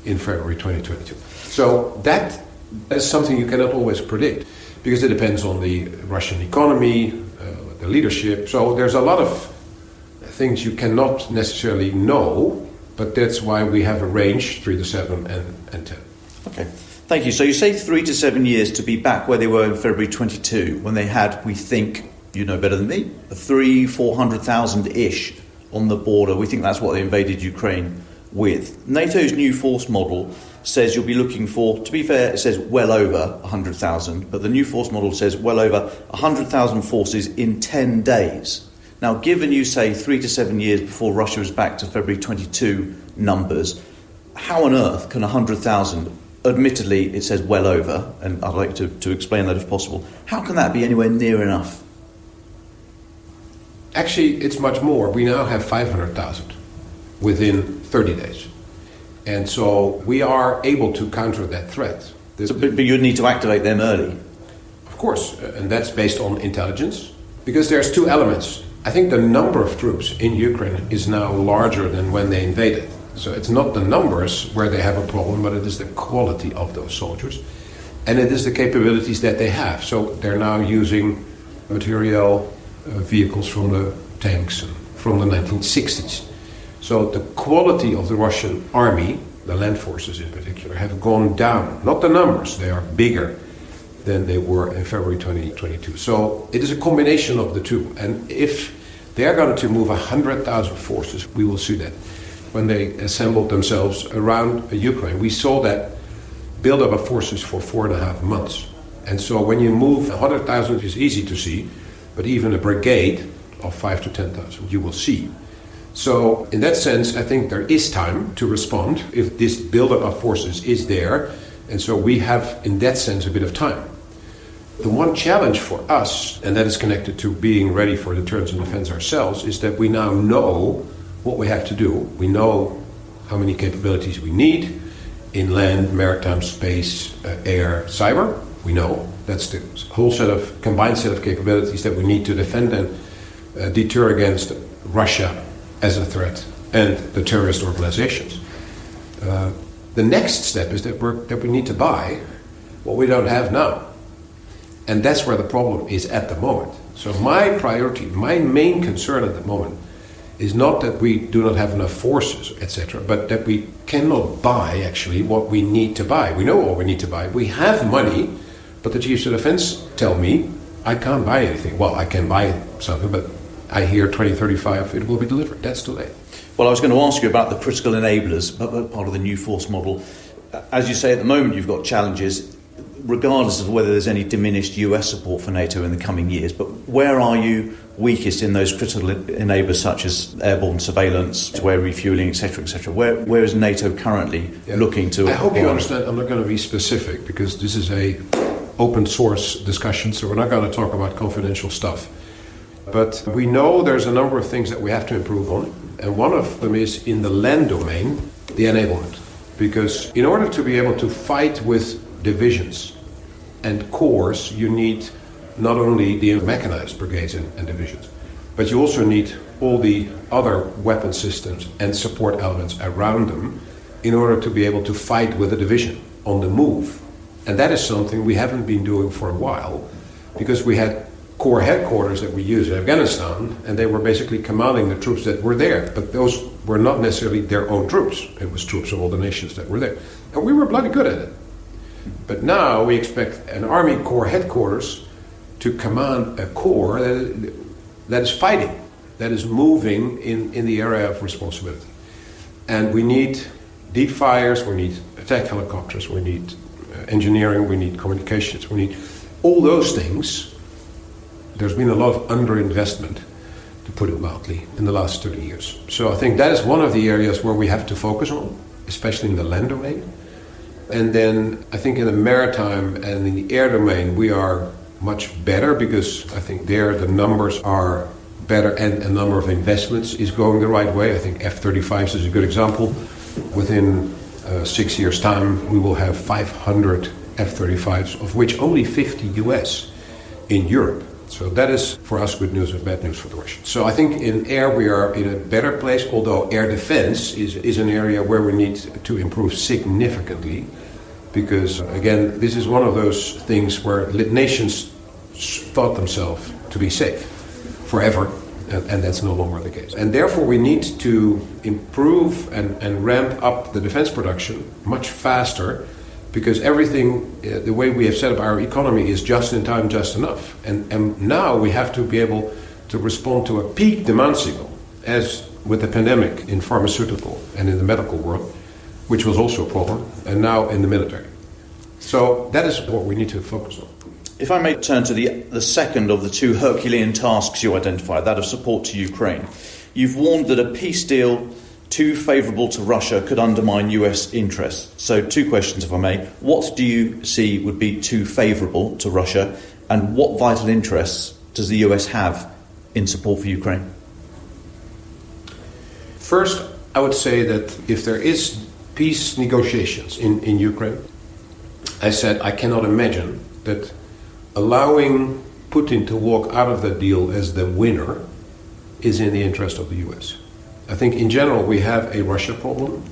in February 2022. So that is something you cannot always predict because it depends on the Russian economy, the leadership. So there's a lot of things you cannot necessarily know, but that's why we have a range, 3 to 7 and 10. Okay. Thank you. So you say 3 to 7 years to be back where they were in February 22, when they had, we think, you know better than me, 400,000-ish on the border. We think that's what they invaded Ukraine with. NATO's new force model says you'll be looking for, to be fair, it says well over 100,000, but the new force model says well over 100,000 forces in 10 days. Now, given you say 3 to 7 years before Russia is back to February 22 numbers, how on earth can 100,000, admittedly it says well over, and I'd like to explain that if possible, how can that be anywhere near enough? Actually, it's much more. We now have 500,000 within 30 days. And so we are able to counter that threat. But you'd need to activate them early. Of course, and that's based on intelligence. Because there's two elements. I think the number of troops in Ukraine is now larger than when they invaded. So it's not the numbers where they have a problem, but it is the quality of those soldiers. And it is the capabilities that they have. So they're now using material vehicles from the tanks from the 1960s. So the quality of the Russian army, the land forces in particular, have gone down. Not the numbers, they are bigger than they were in February 2022. So it is a combination of the two. And if they are going to move 100,000 forces, we will see that. When they assembled themselves around Ukraine, we saw that build-up of forces for 4.5 months. And so when you move 100,000, it's easy to see, but even a brigade of 5 to 10,000, you will see. So in that sense, I think there is time to respond if this build-up of forces is there. And so we have, in that sense, a bit of time. The one challenge for us, and that is connected to being ready for deterrence and defense ourselves, is that we now know what we have to do. We know how many capabilities we need in land, maritime, space, air, cyber. We know that's the whole combined set of capabilities that we need to defend and deter against Russia as a threat and the terrorist organizations. The next step is that we need to buy what we don't have now. And that's where the problem is at the moment. So my priority, my main concern at the moment is not that we do not have enough forces, etc., but that we cannot buy actually what we need to buy. We know what we need to buy. We have money, but the chiefs of defense tell me I can't buy anything. Well, I can buy something, but I hear 2035 it will be delivered. That's too late. Well, I was going to ask you about the critical enablers, part of the new force model. As you say, at the moment you've got challenges, regardless of whether there's any diminished US support for NATO in the coming years. But where are you weakest in those critical enablers such as airborne surveillance, air refueling, etc., etc.? Where is NATO currently looking to? I hope you understand I'm not going to be specific because this is a open source discussion, so we're not going to talk about confidential stuff. But we know there's a number of things that we have to improve on, and one of them is in the land domain, the enablement. Because in order to be able to fight with divisions and corps, you need not only the mechanized brigades and divisions, but you also need all the other weapon systems and support elements around them in order to be able to fight with a division on the move. And that is something we haven't been doing for a while, because we had corps headquarters that we used in Afghanistan, and they were basically commanding the troops that were there, but those were not necessarily their own troops. It was troops of all the nations that were there. And we were bloody good at it. But now we expect an Army Corps headquarters to command a corps that is fighting, that is moving in the area of responsibility. And we need deep fires, we need attack helicopters, we need engineering, we need communications, we need all those things. There's been a lot of underinvestment, to put it mildly, in the last 30 years. So I think that is one of the areas where we have to focus on, especially in the land domain. And then I think in the maritime and in the air domain, we are much better because I think there the numbers are better and a number of investments is going the right way. I think F-35s is a good example. Within 6 years' time, we will have 500 F-35s, of which only 50 US in Europe. So that is, for us, good news and bad news for the Russians. So I think in air we are in a better place, although air defense is an area where we need to improve significantly. Because, again, this is one of those things where nations thought themselves to be safe forever, and that's no longer the case. And therefore we need to improve and ramp up the defense production much faster, because everything, the way we have set up our economy is just in time, just enough. And now we have to be able to respond to a peak demand signal, as with the pandemic in pharmaceutical and in the medical world, which was also a problem, and now in the military. So that is what we need to focus on. If I may turn to the second of the two Herculean tasks you identified, that of support to Ukraine. You've warned that a peace deal too favourable to Russia could undermine US interests. So 2 questions, if I may. What do you see would be too favourable to Russia, and what vital interests does the US have in support for Ukraine? First, I would say that if there is peace negotiations in Ukraine, I said I cannot imagine that allowing Putin to walk out of that deal as the winner is in the interest of the US. I think in general we have a Russia problem.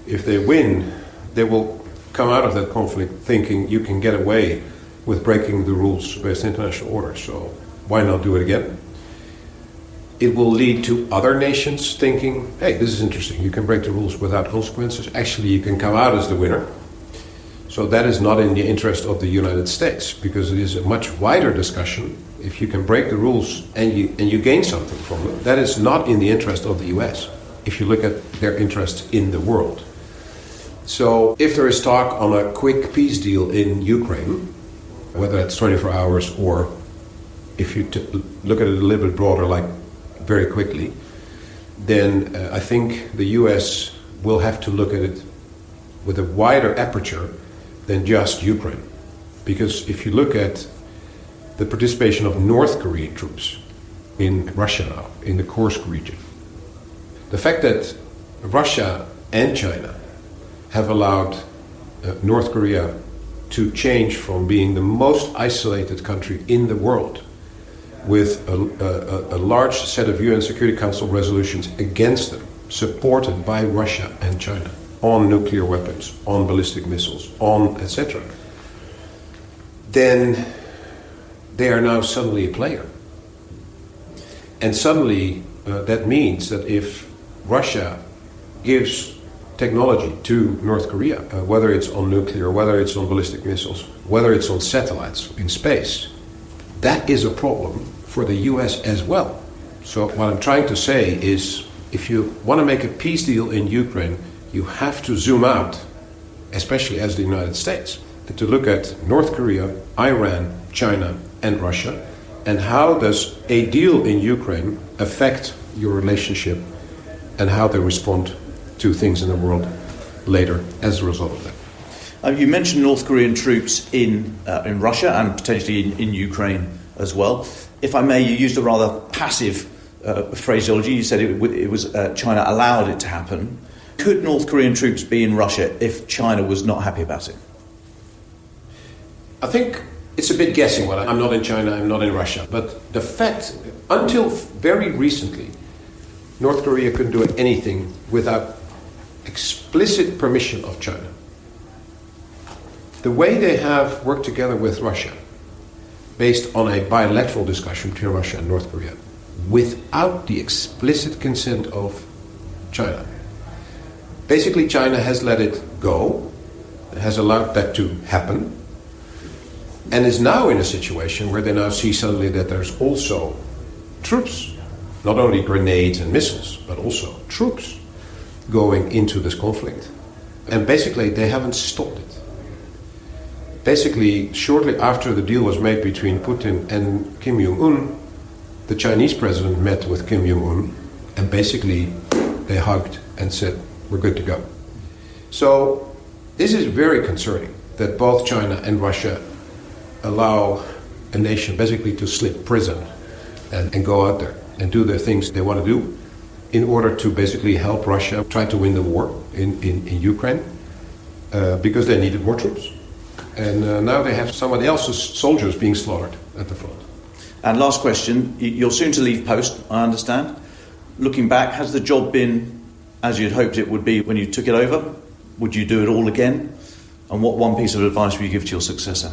If they win, they will come out of that conflict thinking you can get away with breaking the rules-based international order, so why not do it again? It will lead to other nations thinking, hey, this is interesting, you can break the rules without consequences. Actually, you can come out as the winner. So that is not in the interest of the United States, because it is a much wider discussion. If you can break the rules and you gain something from it, that is not in the interest of the US, if you look at their interests in the world. So if there is talk on a quick peace deal in Ukraine, whether it's 24 hours or if you look at it a little bit broader, like very quickly, then I think the US will have to look at it with a wider aperture than just Ukraine. Because if you look at the participation of North Korean troops in Russia now, in the Kursk region, the fact that Russia and China have allowed North Korea to change from being the most isolated country in the world with a large set of UN Security Council resolutions against them, supported by Russia and China, on nuclear weapons, on ballistic missiles, on etc., then they are now suddenly a player. And suddenly that means that if Russia gives technology to North Korea, whether it's on nuclear, whether it's on ballistic missiles, whether it's on satellites in space, that is a problem for the US as well. So what I'm trying to say is, if you want to make a peace deal in Ukraine, you have to zoom out, especially as the United States, to look at North Korea, Iran, China, and Russia, and how does a deal in Ukraine affect your relationship and how they respond to things in the world later as a result of that. You mentioned North Korean troops in Russia and potentially in Ukraine as well. If I may, you used a rather passive phraseology. You said it was China allowed it to happen. Could North Korean troops be in Russia if China was not happy about it? I think it's a bit guessing. I'm not in China, I'm not in Russia. But the fact, until very recently, North Korea couldn't do anything without explicit permission of China. The way they have worked together with Russia, based on a bilateral discussion between Russia and North Korea, without the explicit consent of China. Basically, China has let it go, has allowed that to happen, and is now in a situation where they now see suddenly that there's also troops, not only grenades and missiles, but also troops going into this conflict. And basically, they haven't stopped it. Basically, shortly after the deal was made between Putin and Kim Jong-un, the Chinese president met with Kim Jong-un, and basically they hugged and said, we're good to go. So this is very concerning, that both China and Russia allow a nation basically to slip prison and go out there and do the things they want to do in order to basically help Russia try to win the war in Ukraine, because they needed more troops. And now they have somebody else's soldiers being slaughtered at the front. And last question, you're soon to leave post, I understand. Looking back, has the job been as you'd hoped it would be when you took it over? Would you do it all again? And what one piece of advice would you give to your successor?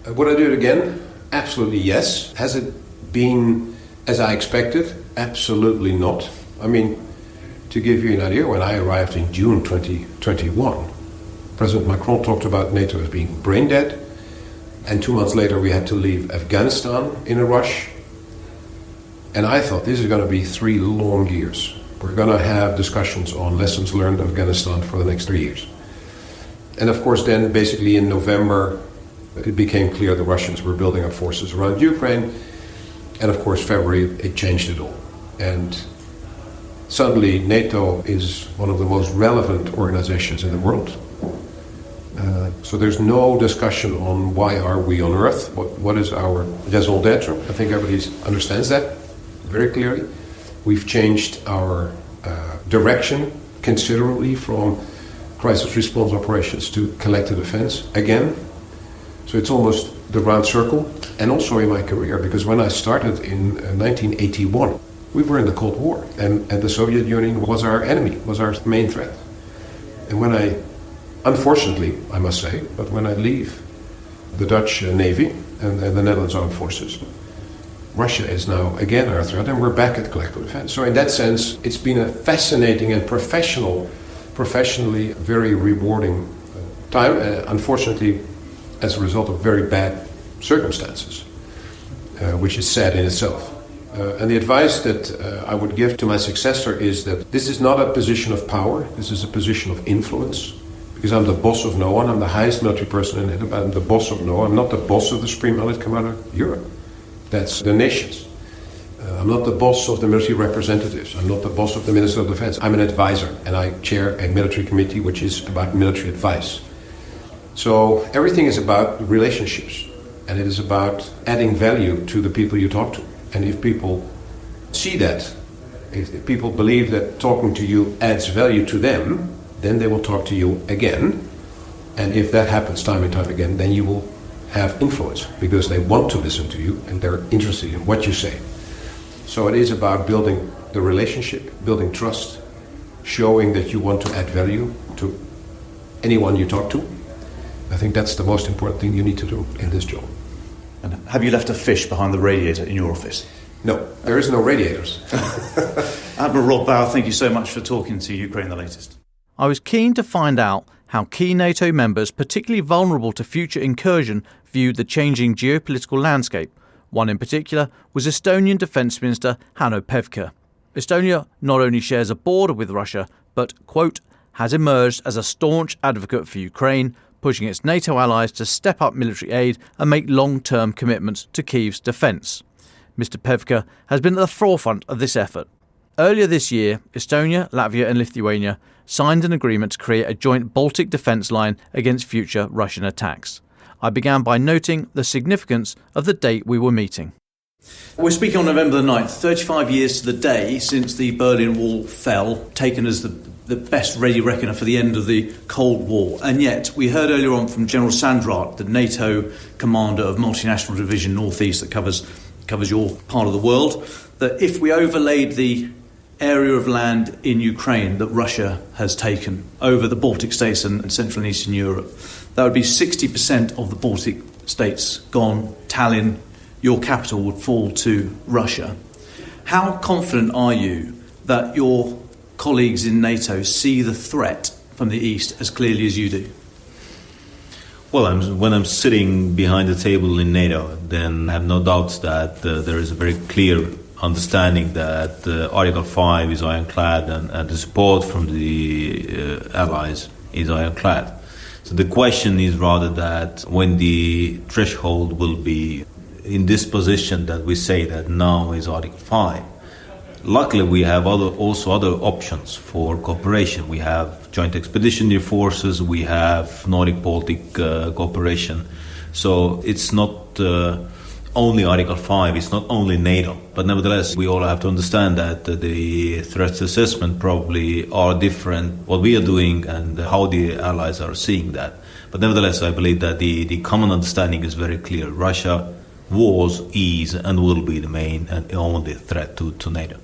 Would I do it again? Absolutely yes. Has it been as I expected? Absolutely not. I mean, to give you an idea, when I arrived in June 2021, President Macron talked about NATO as being brain dead, and 2 months later we had to leave Afghanistan in a rush. And I thought this is going to be 3 long years. We're going to have discussions on lessons learned in Afghanistan for the next 3 years. And of course then basically in November it became clear the Russians were building up forces around Ukraine. And of course, February, it changed it all. And suddenly, NATO is one of the most relevant organizations in the world. So there's no discussion on why are we on Earth, what is our raison d'etre. I think everybody understands that very clearly. We've changed our direction considerably from crisis response operations to collective defense again. So it's almost the round circle. And also in my career, because when I started in 1981, we were in the Cold War, and the Soviet Union was our enemy, was our main threat. And when I, unfortunately, I must say, but when I leave the Dutch Navy and the Netherlands Armed Forces, Russia is now again our threat, and we're back at collective defense. So in that sense, it's been a fascinating and professionally very rewarding time, unfortunately, as a result of very bad circumstances, which is sad in itself. And the advice that I would give to my successor is that this is not a position of power, this is a position of influence, because I'm the boss of no one, I'm the highest military person in NATO, I'm the boss of no one, I'm not the boss of the Supreme Allied Commander of Europe. That's the nations. I'm not the boss of the military representatives, I'm not the boss of the Minister of Defense, I'm an advisor, and I chair a military committee which is about military advice. So everything is about relationships, and it is about adding value to the people you talk to. And if people see that, if people believe that talking to you adds value to them, then they will talk to you again. And if that happens time and time again, then you will have influence, because they want to listen to you and they're interested in what you say. So it is about building the relationship, building trust, showing that you want to add value to anyone you talk to. I think that's the most important thing you need to do in this job. And have you left a fish behind the radiator in your office? No, there is no radiators. Admiral Rob Bauer, thank you so much for talking to Ukraine the Latest. I was keen to find out how key NATO members, particularly vulnerable to future incursion, viewed the changing geopolitical landscape. One in particular was Estonian Defence Minister Hanno Pevkur. Estonia not only shares a border with Russia, but, quote, has emerged as a staunch advocate for Ukraine, pushing its NATO allies to step up military aid and make long-term commitments to Kyiv's defence. Mr Pevkur has been at the forefront of this effort. Earlier this year, Estonia, Latvia and Lithuania signed an agreement to create a joint Baltic defence line against future Russian attacks. I began by noting the significance of the date we were meeting. We're speaking on November the 9th, 35 years to the day since the Berlin Wall fell, taken as the best ready reckoner for the end of the Cold War. And yet, we heard earlier on from General Sandrak, the NATO commander of Multinational Division North East that covers your part of the world, that if we overlaid the area of land in Ukraine that Russia has taken over the Baltic states and Central and Eastern Europe, that would be 60% of the Baltic states gone. Tallinn, your capital, would fall to Russia. How confident are you that your colleagues in NATO see the threat from the east as clearly as you do? Well, when I'm sitting behind the table in NATO, then I have no doubts that there is a very clear understanding that Article 5 is ironclad and the support from the allies is ironclad. So the question is rather that when the threshold will be in this position that we say that now is Article 5. Luckily, we have also other options for cooperation. We have joint expeditionary forces, we have Nordic-Baltic cooperation. So it's not only Article 5, it's not only NATO. But nevertheless, we all have to understand that the threat assessment probably are different, what we are doing and how the allies are seeing that. But nevertheless, I believe that the common understanding is very clear. Russia was, is and will be the main and only threat to NATO.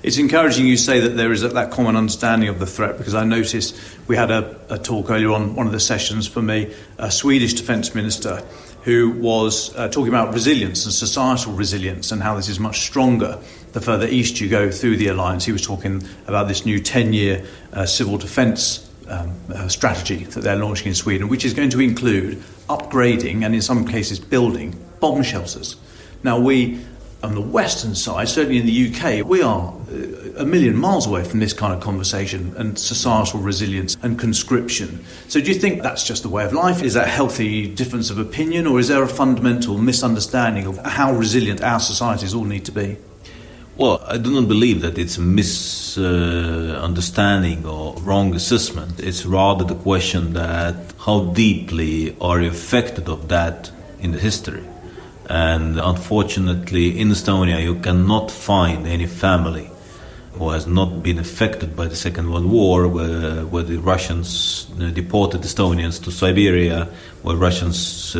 It's encouraging you say that there is that common understanding of the threat, because I noticed we had a talk earlier on one of the sessions from a Swedish defence minister who was talking about resilience and societal resilience and how this is much stronger the further east you go through the alliance. He was talking about this new 10-year civil defence strategy that they're launching in Sweden, which is going to include upgrading and in some cases building bomb shelters. Now we, on the western side, certainly in the UK, we are a million miles away from this kind of conversation and societal resilience and conscription. So do you think that's just the way of life? Is that a healthy difference of opinion, or is there a fundamental misunderstanding of how resilient our societies all need to be? Well, I do not believe that it's a misunderstanding or wrong assessment. It's rather the question that how deeply are you affected of that in the history. And unfortunately, in Estonia, you cannot find any family who has not been affected by the Second World War, where the Russians deported Estonians to Siberia, where Russians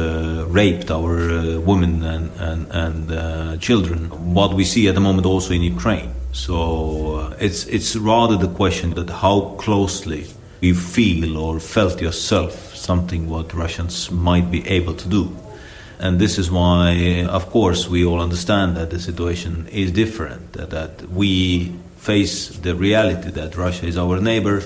raped our women and children. What we see at the moment also in Ukraine. So it's rather the question that how closely you feel or felt yourself something what Russians might be able to do. And this is why, of course, we all understand that the situation is different, that we face the reality that Russia is our neighbor,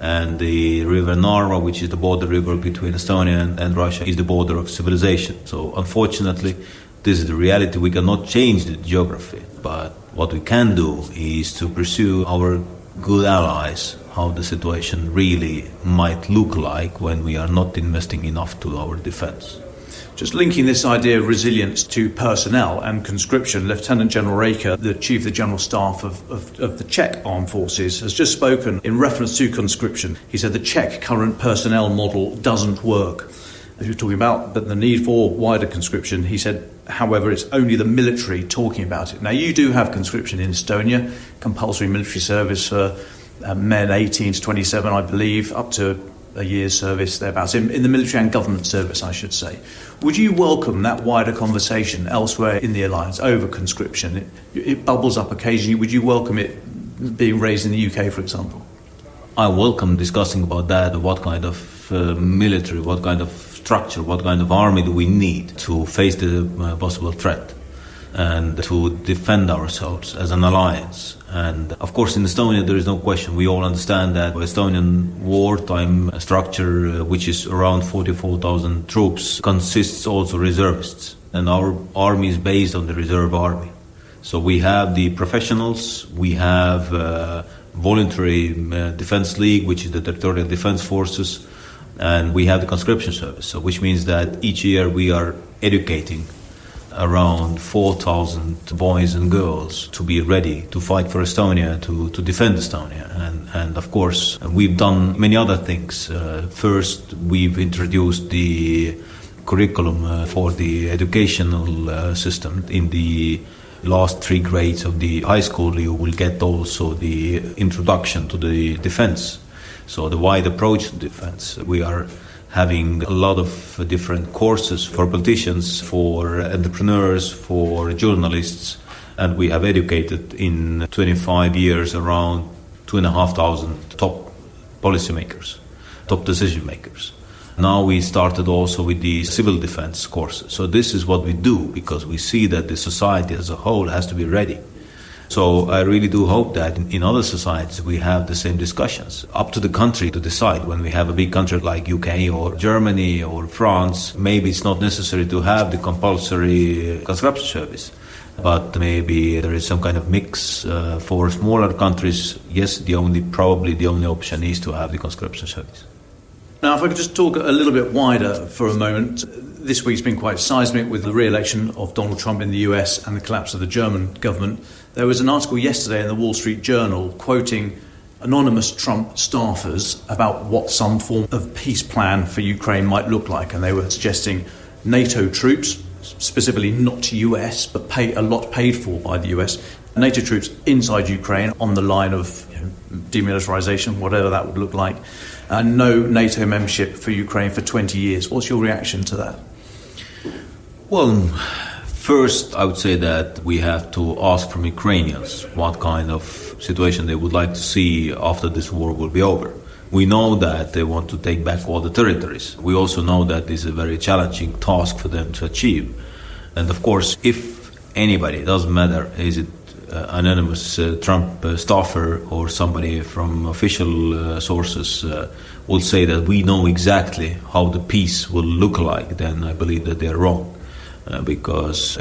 and the river Narva, which is the border river between Estonia and Russia, is the border of civilization. So unfortunately, this is the reality. We cannot change the geography, but what we can do is to pursue our good allies, how the situation really might look like when we are not investing enough to our defense. Just linking this idea of resilience to personnel and conscription, Lieutenant General Raker, the Chief of the General Staff of the Czech Armed Forces, has just spoken in reference to conscription. He said the Czech current personnel model doesn't work. As you were talking about the need for wider conscription, he said, however, it's only the military talking about it. Now, you do have conscription in Estonia, compulsory military service for men 18 to 27, I believe, up to a year's service thereabouts, in the military and government service, I should say. Would you welcome that wider conversation elsewhere in the alliance over conscription? It bubbles up occasionally. Would you welcome it being raised in the UK, for example? I welcome discussing about that, what kind of military, what kind of structure, what kind of army do we need to face the possible threat and to defend ourselves as an alliance. And of course in Estonia there is no question, we all understand that Estonian wartime structure, which is around 44,000 troops, consists also reservists, and our army is based on the reserve army. So we have the professionals, we have voluntary defense league, which is the territorial defense forces, and we have the conscription service, so which means that each year we are educating around 4,000 boys and girls to be ready to fight for Estonia, to defend Estonia. And of course, we've done many other things. First, we've introduced the curriculum for the educational system. In the last 3 grades of the high school, you will get also the introduction to the defense. So the wide approach to defense. We are having a lot of different courses for politicians, for entrepreneurs, for journalists, and we have educated in 25 years around 2,500 top policymakers, top decision makers. Now we started also with the civil defense courses. So this is what we do, because we see that the society as a whole has to be ready. So I really do hope that in other societies we have the same discussions. Up to the country to decide. When we have a big country like UK or Germany or France, maybe it's not necessary to have the compulsory conscription service. But maybe there is some kind of mix for smaller countries. Yes, probably the only option is to have the conscription service. Now, if I could just talk a little bit wider for a moment. This week's been quite seismic with the re-election of Donald Trump in the US and the collapse of the German government. There was an article yesterday in the Wall Street Journal quoting anonymous Trump staffers about what some form of peace plan for Ukraine might look like. And they were suggesting NATO troops, specifically not US, but a lot paid for by the US, NATO troops inside Ukraine on the line of demilitarization, whatever that would look like, and no NATO membership for Ukraine for 20 years. What's your reaction to that? Well, first I would say that we have to ask from Ukrainians what kind of situation they would like to see after this war will be over. We know that they want to take back all the territories. We also know that this is a very challenging task for them to achieve. And of course, if anybody, it doesn't matter, is it anonymous Trump staffer or somebody from official sources will say that we know exactly how the peace will look like, then I believe that they're wrong. Because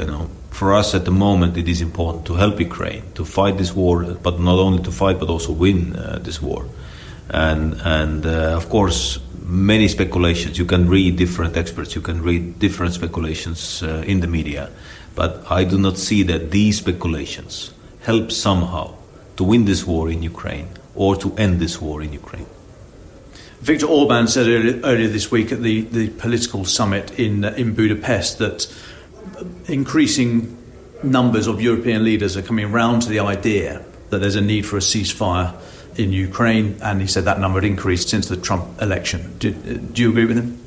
For us at the moment, it is important to help Ukraine to fight this war, but not only to fight, but also win this war. And of course, many speculations. You can read different experts, you can read different speculations in the media, but I do not see that these speculations help somehow to win this war in Ukraine or to end this war in Ukraine. Viktor Orban said earlier this week at the political summit in Budapest that increasing numbers of European leaders are coming round to the idea that there's a need for a ceasefire in Ukraine, and he said that number had increased since the Trump election. Do you agree with him?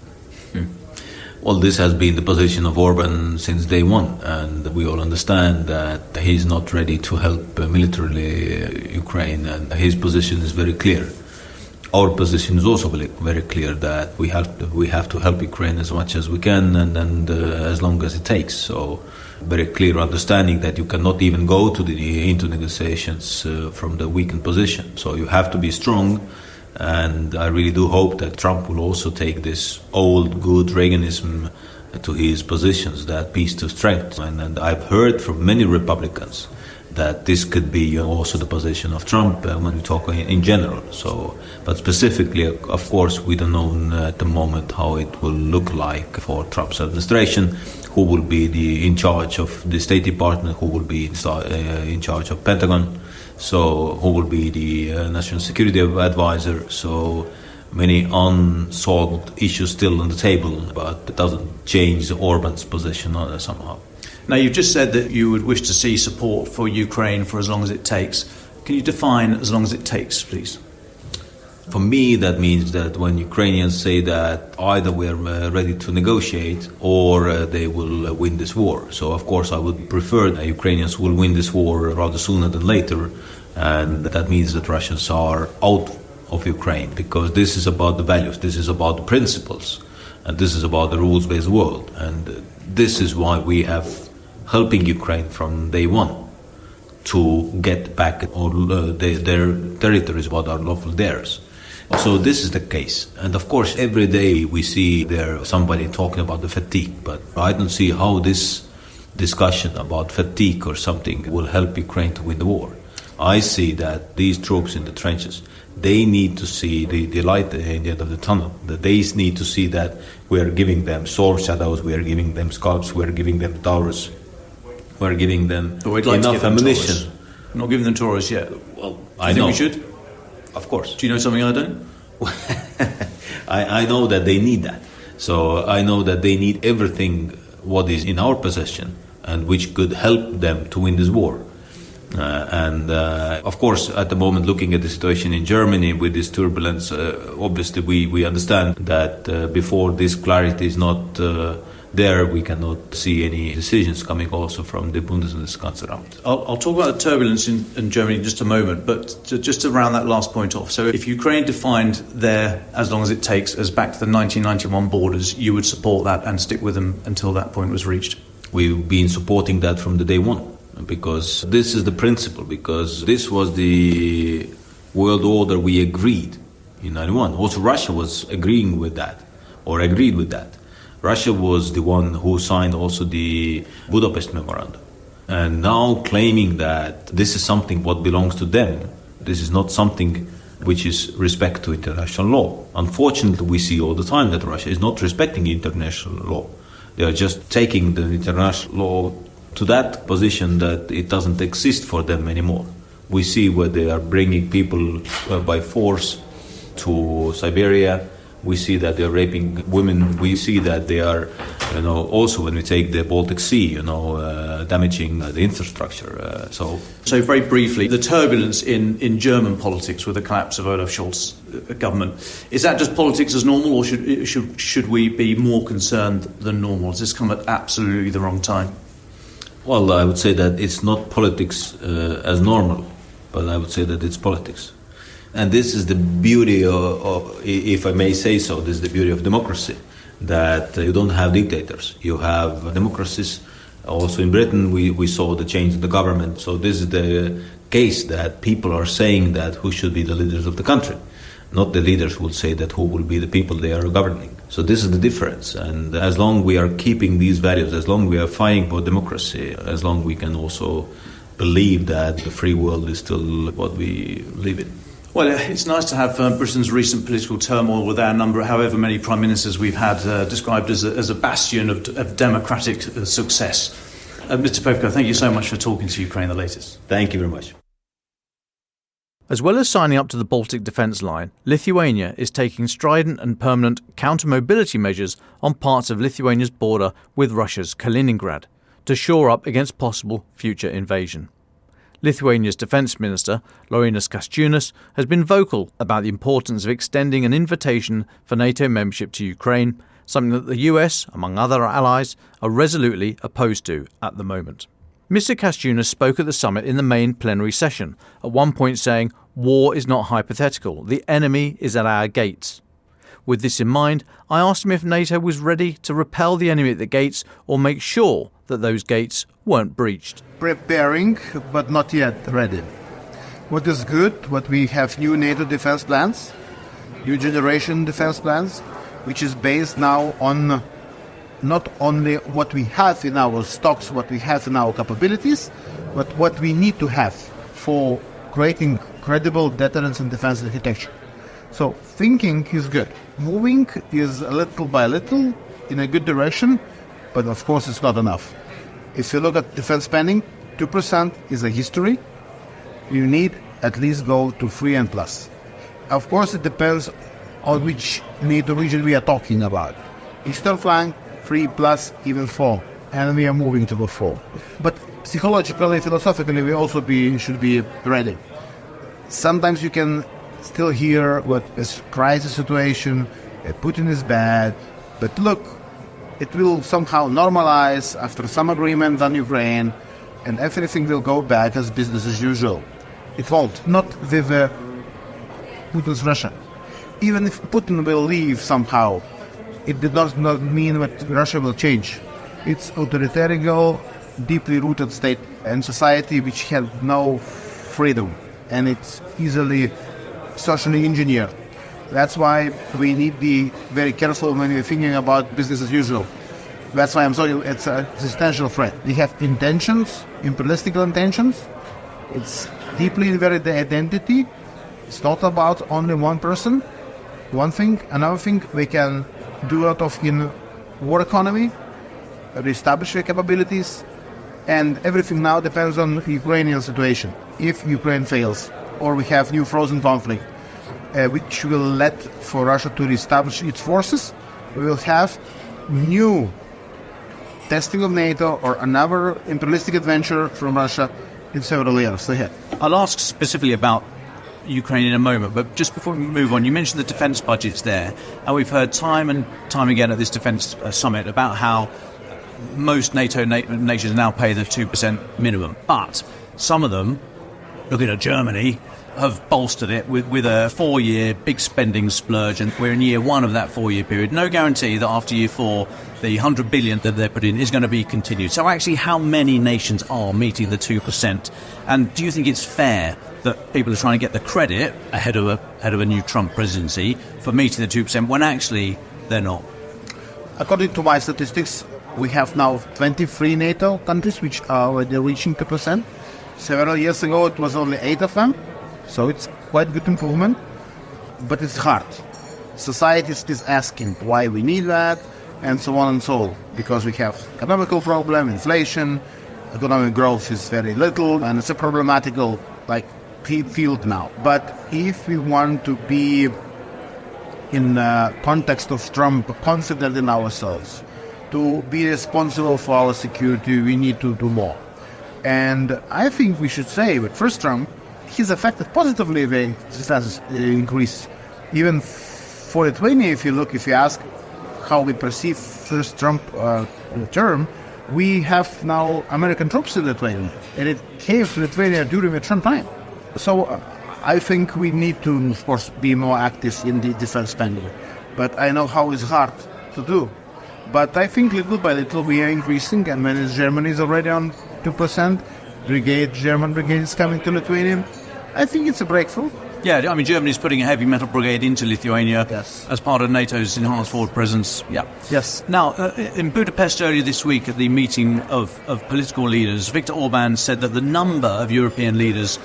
Well, this has been the position of Orban since day one, and we all understand that he's not ready to help militarily Ukraine, and his position is very clear. Our position is also very clear that we have to help Ukraine as much as we can and as long as it takes. So, very clear understanding that you cannot even go into negotiations from the weakened position. So you have to be strong, and I really do hope that Trump will also take this old good Reaganism to his positions, that peace to strength. And I've heard from many Republicans that this could be also the position of Trump when we talk in general. So, but specifically, of course, we don't know at the moment how it will look like for Trump's administration, who will be in charge of the State Department, who will be in charge of Pentagon, so who will be the National Security Advisor. So many unsolved issues still on the table, but it doesn't change Orban's position somehow. Now, you've just said that you would wish to see support for Ukraine for as long as it takes. Can you define as long as it takes, please? For me, that means that when Ukrainians say that either we're ready to negotiate or they will win this war. So, of course, I would prefer that Ukrainians will win this war rather sooner than later. And that means that Russians are out of Ukraine, because this is about the values, this is about the principles, and this is about the rules-based world. And this is why we have helping Ukraine from day one to get back all their territories, what are lawful theirs. So this is the case. And of course, every day we see there somebody talking about the fatigue, but I don't see how this discussion about fatigue or something will help Ukraine to win the war. I see that these troops in the trenches, they need to see the light at the end of the tunnel. That they need to see that we are giving them sword shadows, we are giving them scalps, we are giving them towers, we are giving them enough ammunition. We're not giving them Taurus yet. Well, I think we should. Of course. Do you know something I don't? I know that they need that. So I know that they need everything what is in our possession and which could help them to win this war. Of course, at the moment, looking at the situation in Germany with this turbulence, obviously we understand that before this clarity is not there, we cannot see any decisions coming also from the Bundeskanzleramt. I'll talk about the turbulence in Germany in just a moment, but just to round that last point off. So if Ukraine defined their as long as it takes as back to the 1991 borders, you would support that and stick with them until that point was reached? We've been supporting that from the day one, because this is the principle, because this was the world order we agreed in 91. Also Russia was agreeing with that, or agreed with that. Russia was the one who signed also the Budapest Memorandum. And now claiming that this is something what belongs to them, this is not something which is respect to international law. Unfortunately, we see all the time that Russia is not respecting international law. They are just taking the international law to that position that it doesn't exist for them anymore. We see where they are bringing people by force to Siberia. We see that they are raping women. We see that they are, also when we take the Baltic Sea, damaging the infrastructure. So very briefly, the turbulence in German politics with the collapse of Olaf Scholz's government, is that just politics as normal, or should we be more concerned than normal? Has this come at absolutely the wrong time? Well, I would say that it's not politics as normal, but I would say that it's politics. And this is the beauty of, if I may say so, this is the beauty of democracy, that you don't have dictators. You have democracies. Also in Britain, we saw the change in the government. So this is the case that people are saying that who should be the leaders of the country. Not the leaders will say that who will be the people they are governing. So this is the difference. And as long we are keeping these values, as long we are fighting for democracy, as long we can also believe that the free world is still what we live in. Well, it's nice to have Britain's recent political turmoil with our number, however many prime ministers we've had, described as a bastion of democratic success. Mr. Pevkur, thank you so much for talking to Ukraine the latest. Thank you very much. As well as signing up to the Baltic Defence Line, Lithuania is taking strident and permanent counter-mobility measures on parts of Lithuania's border with Russia's Kaliningrad to shore up against possible future invasion. Lithuania's Defence Minister, Laurynas Kasciunas, has been vocal about the importance of extending an invitation for NATO membership to Ukraine, something that the US, among other allies, are resolutely opposed to at the moment. Mr. Kasčiunas spoke at the summit in the main plenary session, at one point saying, "War is not hypothetical. The enemy is at our gates." With this in mind, I asked him if NATO was ready to repel the enemy at the gates or make sure that those gates weren't breached. Preparing, but not yet ready. What is good, what we have new NATO defense plans, new generation defense plans, which is based now on not only what we have in our stocks, what we have in our capabilities, but what we need to have for creating credible deterrence and defense architecture. So thinking is good. Moving is little by little in a good direction, but of course it's not enough. If you look at defense spending, 2% is a history. You need at least go to 3 and plus. Of course, it depends on which NATO region we are talking about. Eastern flank, 3 plus, even 4, and we are moving to the 4. But psychologically, philosophically, we also should be ready. Sometimes you can still hear what is crisis situation, Putin is bad, but look, it will somehow normalize after some agreement on Ukraine, and everything will go back as business as usual. It won't, not with Putin's Russia. Even if Putin will leave somehow, it does not mean that Russia will change. It's authoritarian, deeply rooted state and society which has no freedom, and it's easily socially engineered. That's why we need to be very careful when we're thinking about business as usual. That's why I'm saying it's an existential threat. We have intentions, imperialistic intentions. It's deeply embedded the identity. It's not about only one person, one thing. Another thing, we can do a lot of in war economy, reestablish our capabilities, and everything now depends on the Ukrainian situation. If Ukraine fails, or we have new frozen conflict, which will let for Russia to reestablish its forces, we will have new testing of NATO or another imperialistic adventure from Russia in several years ahead. I'll ask specifically about Ukraine in a moment, but just before we move on, you mentioned the defence budgets there, and we've heard time and time again at this defence summit about how most NATO nations now pay the 2% minimum, but some of them, looking at Germany, have bolstered it with a 4-year big spending splurge, and we're in year 1 of that 4-year period. No guarantee that after year 4 the 100 billion that they're put in is going to be continued. So actually, how many nations are meeting the 2%? And do you think it's fair that people are trying to get the credit ahead of a new Trump presidency for meeting the 2% when actually they're not? According to my statistics, we have now 23 NATO countries which are already reaching 2%. Several years ago, it was only 8 of them. So it's quite good improvement, but it's hard. Society is asking why we need that, and so on and so on, because we have economical problem, inflation, economic growth is very little, and it's a problematical field now. But if we want to be in the context of Trump confident in ourselves, to be responsible for our security, we need to do more. And I think we should say with first Trump, he's affected positively the defense increase. Even for Lithuania, if you ask how we perceive first Trump term, we have now American troops in Lithuania, and it came to Lithuania during the Trump time. So I think we need to, of course, be more active in the defense spending. But I know how it's hard to do. But I think little by little we are increasing, and when Germany is already on 2%, German brigade is coming to Lithuania. I think it's a breakthrough. Yeah, I mean, Germany's putting a heavy metal brigade into Lithuania as part of NATO's enhanced forward presence. Yeah. Yes. Now, in Budapest earlier this week at the meeting of political leaders, Viktor Orban said that the number of European leaders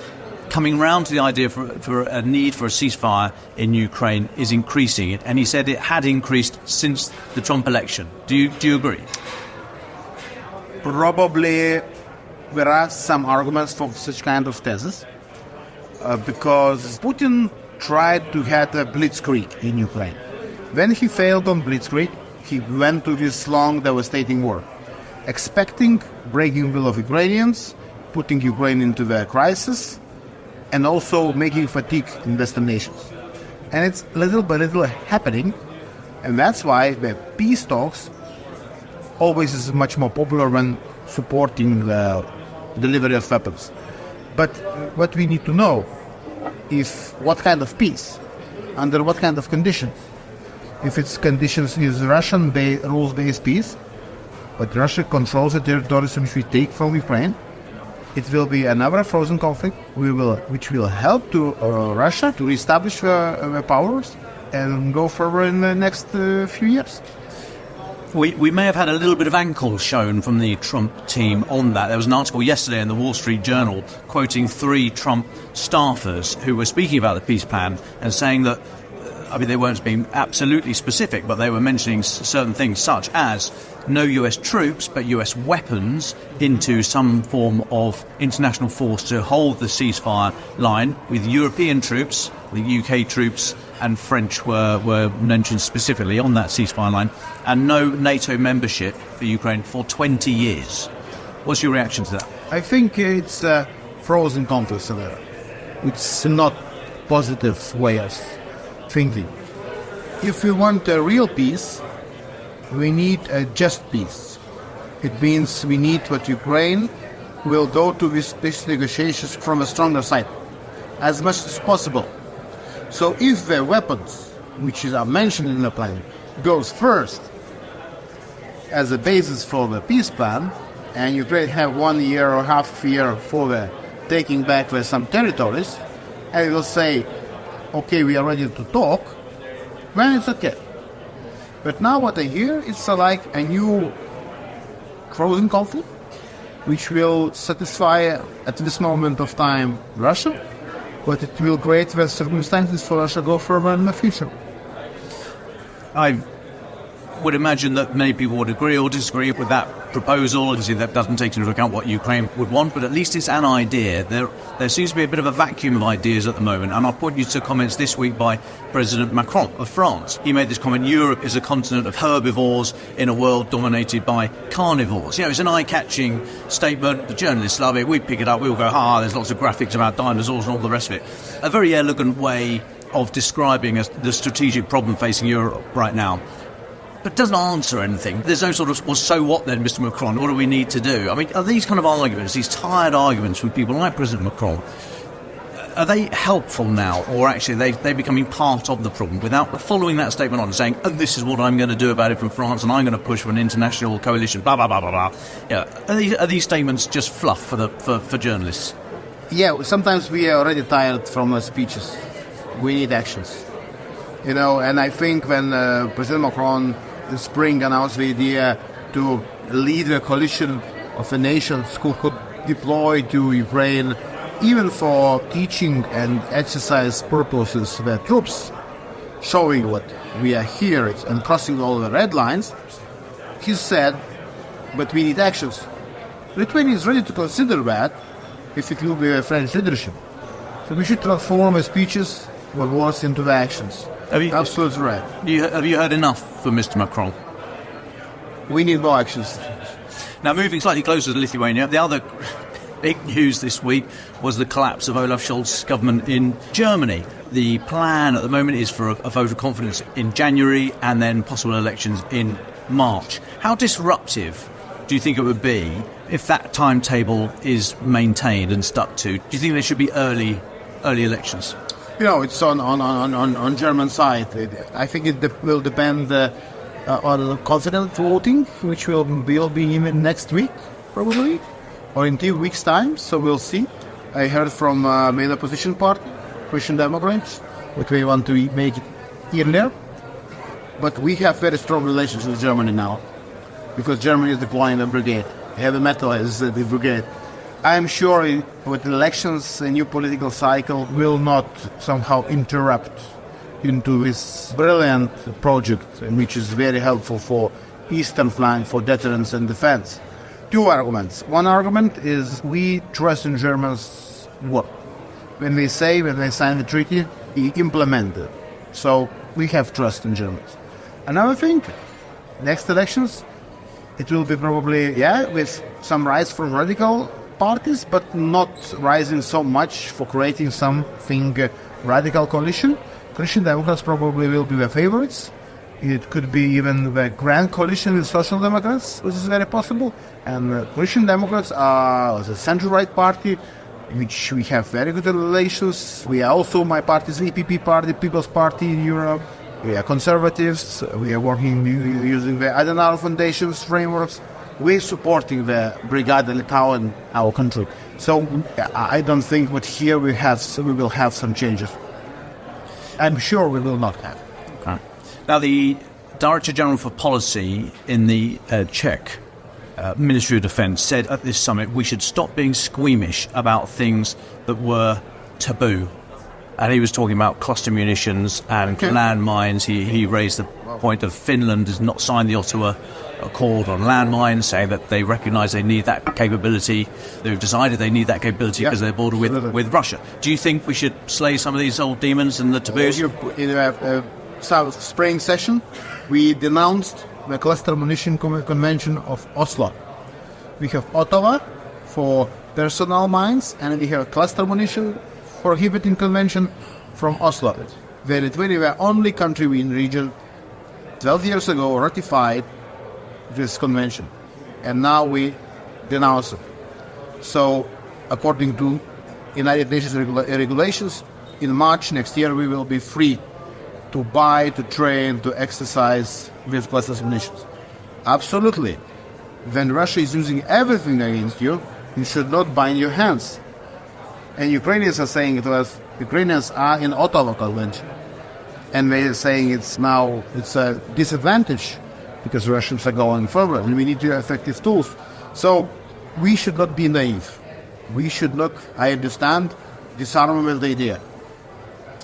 coming round to the idea for a need for a ceasefire in Ukraine is increasing. And he said it had increased since the Trump election. Do you agree? Probably there are some arguments for such kind of thesis. Because Putin tried to have a blitzkrieg in Ukraine. When he failed on blitzkrieg, he went to this long, devastating war, expecting breaking will of Ukrainians, putting Ukraine into the crisis, and also making fatigue in Western nations. And it's little by little happening, and that's why the peace talks always is much more popular when supporting the delivery of weapons. But what we need to know is what kind of peace, under what kind of conditions. If its conditions is Russian rules-based peace, but Russia controls the territories which we take from Ukraine, it will be another frozen conflict which will help to Russia to reestablish the powers and go further in the next few years. We may have had a little bit of ankle shown from the Trump team on that. There was an article yesterday in the Wall Street Journal quoting 3 Trump staffers who were speaking about the peace plan and saying that, I mean, they weren't being absolutely specific, but they were mentioning certain things such as no US troops, but US weapons into some form of international force to hold the ceasefire line, with European troops, the UK troops and French were mentioned specifically on that ceasefire line, and no NATO membership for Ukraine for 20 years. What's your reaction to that? I think it's a frozen conflict there. It's not positive way of thinking. If we want a real peace, we need a just peace. It means we need what Ukraine will go to these peace negotiations from a stronger side, as much as possible. So if the weapons, which are mentioned in the plan, goes first as a basis for the peace plan, and Ukraine have 1 year or half year for the taking back some territories, and will say, okay, we are ready to talk, then it's okay. But now what I hear is like a new frozen conflict, which will satisfy at this moment of time Russia, but it will create the circumstances for Russia to go further in the future. I would imagine that many people would agree or disagree with that proposal. Obviously, that doesn't take into account what Ukraine would want, but at least it's an idea. There seems to be a bit of a vacuum of ideas at the moment, and I'll point you to comments this week by President Macron of France. He made this comment: Europe is a continent of herbivores in a world dominated by carnivores. You know, it's an eye-catching statement. The journalists love it. We pick it up. We'll go, there's lots of graphics about dinosaurs and all the rest of it. A very elegant way of describing the strategic problem facing Europe right now. But doesn't answer anything. There's no sort of, well, so what then, Mr. Macron? What do we need to do? I mean, are these kind of arguments, these tired arguments from people like President Macron, are they helpful now, or actually they're becoming part of the problem without following that statement on and saying, oh, this is what I'm going to do about it from France, and I'm going to push for an international coalition, blah, blah, blah, blah, blah. Yeah, are these statements just fluff for journalists? Yeah, sometimes we are already tired from speeches. We need actions. You know, and I think when President Macron this spring announced the idea to lead a coalition of the nations who could deploy to Ukraine, even for teaching and exercise purposes, their troops, showing what we are here and crossing all the red lines, he said, but we need actions. Lithuania is ready to consider that if it will be a French leadership. So we should transform the speeches, what was, into the actions. Absolutely right. Have you heard enough from Mr. Macron? We need more actions. Now, moving slightly closer to Lithuania, the other big news this week was the collapse of Olaf Scholz's government in Germany. The plan at the moment is for a vote of confidence in January and then possible elections in March. How disruptive do you think it would be if that timetable is maintained and stuck to? Do you think there should be early elections? You know, it's on German side. I think it will depend on confident voting, which will be even next week, probably, or in 2 weeks' time. So we'll see. I heard from main opposition party Christian Democrats, but we want to make it earlier. But we have very strong relations with Germany now, because Germany is deploying a brigade. Heavy metal is the brigade. I'm sure with elections, a new political cycle will not somehow interrupt into this brilliant project, which is very helpful for eastern flank, for deterrence and defense. Two arguments. One argument is we trust in Germans' work. When they sign the treaty, they implement it. So we have trust in Germans. Another thing, next elections, it will be probably, with some rise from radical parties, but not rising so much for creating something radical coalition. Christian Democrats probably will be the favorites. It could be even the grand coalition with Social Democrats, which is very possible. And Christian Democrats are the center-right party, which we have very good relations. We are also, my party is the EPP party, People's Party in Europe. We are conservatives. We are working using the Adenauer Foundation's frameworks. We're supporting the Brigada Litau in our country. So I don't think that here we will have some changes. I'm sure we will not have. Okay. Now, the Director General for Policy in the Czech Ministry of Defence said at this summit we should stop being squeamish about things that were taboo. And he was talking about cluster munitions and landmines. He raised the point of Finland has not signed the Ottawa Accord on landmines, saying that they recognise they need that capability. They've decided they need that capability because they're bordered with Russia. Do you think we should slay some of these old demons and the taboos? In the spring session, we denounced the Cluster Munition Convention of Oslo. We have Ottawa for personal mines, and we have Cluster Munition Prohibiting Convention from Oslo. The Lithuania were the only country in the region 12 years ago ratified this convention, and now we denounce it. So, according to United Nations regulations, in March next year we will be free to buy, to train, to exercise with cluster munitions. Absolutely. When Russia is using everything against you, you should not bind your hands. And Ukrainians are saying to us, Ukrainians are in Ottawa Convention. And they are saying it's a disadvantage because Russians are going forward and we need to have effective tools. So we should not be naive. We should not, I understand, disarmament idea.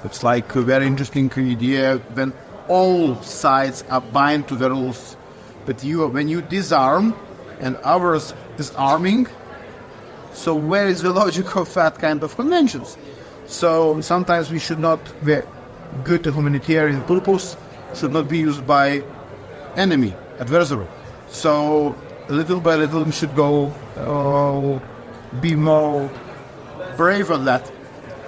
It's like a very interesting idea when all sides are bound to the rules. But when you disarm and others disarming, so where is the logic of that kind of conventions? So sometimes we should not, the good humanitarian purpose should not be used by enemy, adversary. So little by little we should go, be more brave on that.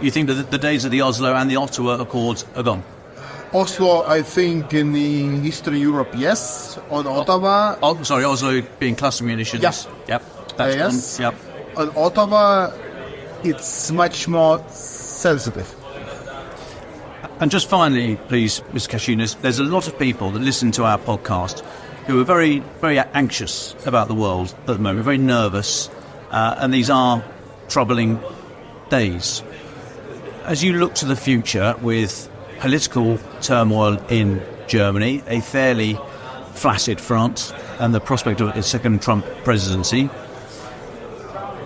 You think that the days of the Oslo and the Ottawa Accords are gone? Oslo, I think, in the Eastern Europe, yes. On Ottawa... Oslo being cluster munitions. Yeah. Yep. That's yes. Yep. On Ottawa, it's much more sensitive. And just finally, please, Ms. Kasciunas, there's a lot of people that listen to our podcast who are very, very anxious about the world at the moment, very nervous, and these are troubling days. As you look to the future with political turmoil in Germany, a fairly flaccid France, and the prospect of a second Trump presidency,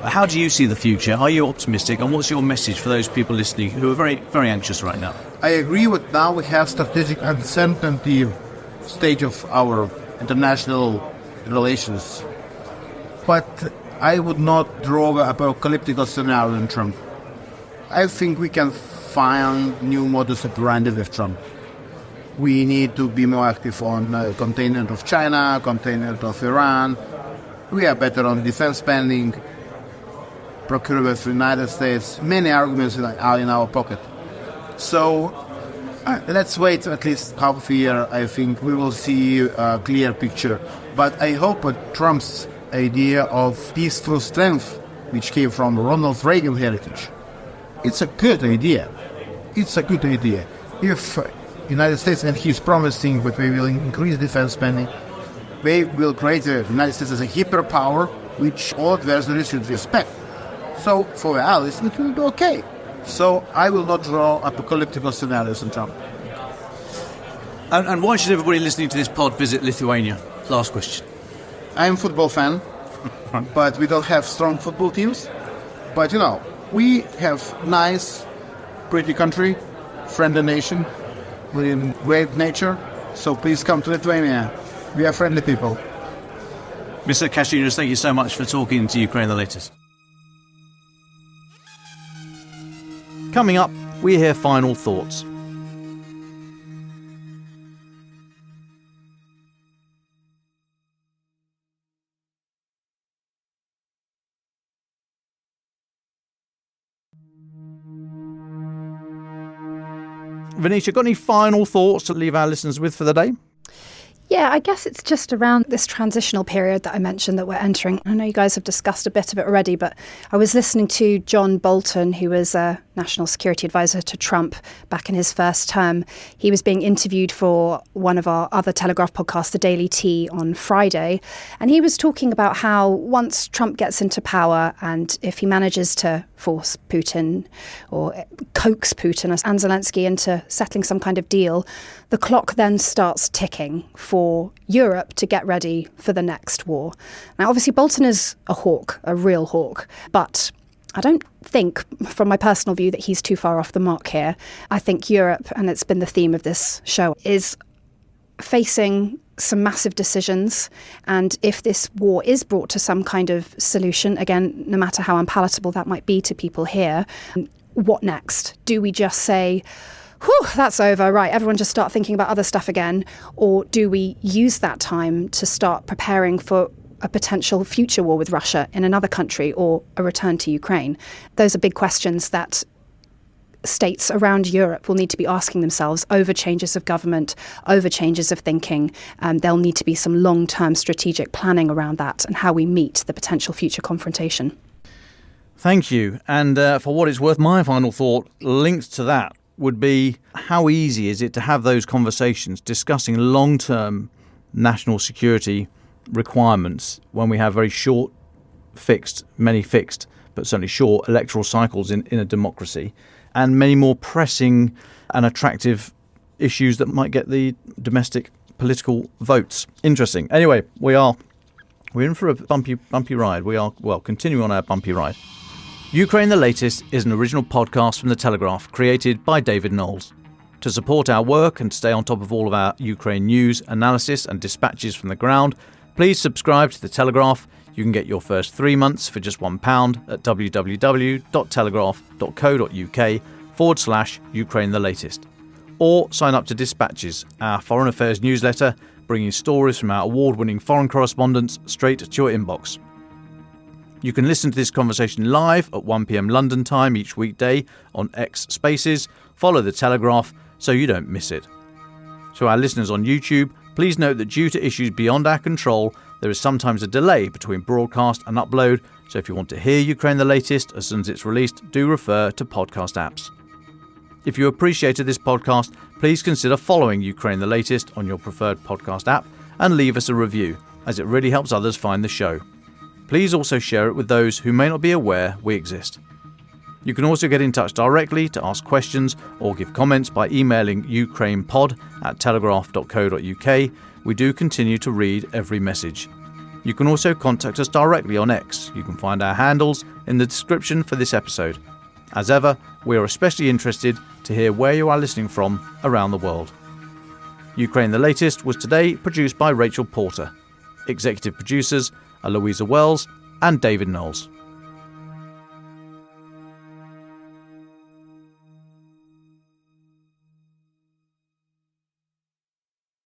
how do you see the future? Are you optimistic? And what's your message for those people listening who are very, very anxious right now? I agree with now we have strategic uncertainty stage of our international relations. But I would not draw the apocalyptic scenario in Trump. I think we can find new modus operandi with Trump. We need to be more active on the containment of China, containment of Iran. We are better on defense spending, procurement for the United States. Many arguments are in our pocket. So let's wait at least half a year. I think we will see a clear picture. But I hope that Trump's idea of peaceful strength, which came from Ronald Reagan heritage, it's a good idea. It's a good idea. If United States, and he's promising that we will increase defense spending, they will create the United States as a hyperpower, which all adversaries should respect. So for the allies, it will be okay. So I will not draw apocalyptic scenarios in Trump. And why should everybody listening to this pod visit Lithuania? Last question. I am a football fan, but we don't have strong football teams. But, we have nice, pretty country, friendly nation, with great nature. So please come to Lithuania. We are friendly people. Mr. Kasciunas, thank you so much for talking to Ukraine the Latest. Coming up, we hear final thoughts. Venetia, got any final thoughts to leave our listeners with for the day? Yeah, I guess it's just around this transitional period that I mentioned that we're entering. I know you guys have discussed a bit of it already, but I was listening to John Bolton, who was a national security advisor to Trump back in his first term. He was being interviewed for one of our other Telegraph podcasts, The Daily Tea, on Friday. And he was talking about how once Trump gets into power and if he manages to force Putin or coax Putin and Zelensky into settling some kind of deal, the clock then starts ticking for Europe to get ready for the next war. Now, obviously, Bolton is a hawk, a real hawk, but I don't think, from my personal view, that he's too far off the mark here. I think Europe, and it's been the theme of this show, is facing some massive decisions. And if this war is brought to some kind of solution, again, no matter how unpalatable that might be to people here, what next? Do we just say, whew, that's over, right, everyone just start thinking about other stuff again? Or do we use that time to start preparing for a potential future war with Russia in another country or a return to Ukraine? Those are big questions that states around Europe will need to be asking themselves over changes of government, over changes of thinking. There'll need to be some long-term strategic planning around that and how we meet the potential future confrontation. Thank you. And for what it's worth, my final thought linked to that would be, how easy is it to have those conversations discussing long-term national security requirements when we have very short, many fixed, but certainly short electoral cycles in a democracy, and many more pressing and attractive issues that might get the domestic political votes. Interesting. Anyway, we're in for a bumpy ride. We are, continuing on our bumpy ride. Ukraine the Latest is an original podcast from The Telegraph, created by David Knowles. To support our work and stay on top of all of our Ukraine news, analysis and dispatches from the ground, please subscribe to The Telegraph. You can get your first 3 months for just £1 at www.telegraph.co.uk/Ukraine the Latest. Or sign up to Dispatches, our foreign affairs newsletter, bringing stories from our award-winning foreign correspondents straight to your inbox. You can listen to this conversation live at 1 p.m. London time each weekday on X Spaces. Follow The Telegraph so you don't miss it. To our listeners on YouTube, please note that due to issues beyond our control, there is sometimes a delay between broadcast and upload, so if you want to hear Ukraine the Latest as soon as it's released, do refer to podcast apps. If you appreciated this podcast, please consider following Ukraine the Latest on your preferred podcast app and leave us a review, as it really helps others find the show. Please also share it with those who may not be aware we exist. You can also get in touch directly to ask questions or give comments by emailing ukrainepod@telegraph.co.uk. We do continue to read every message. You can also contact us directly on X. You can find our handles in the description for this episode. As ever, we are especially interested to hear where you are listening from around the world. Ukraine the Latest was today produced by Rachel Porter. Executive producers are Louisa Wells and David Knowles.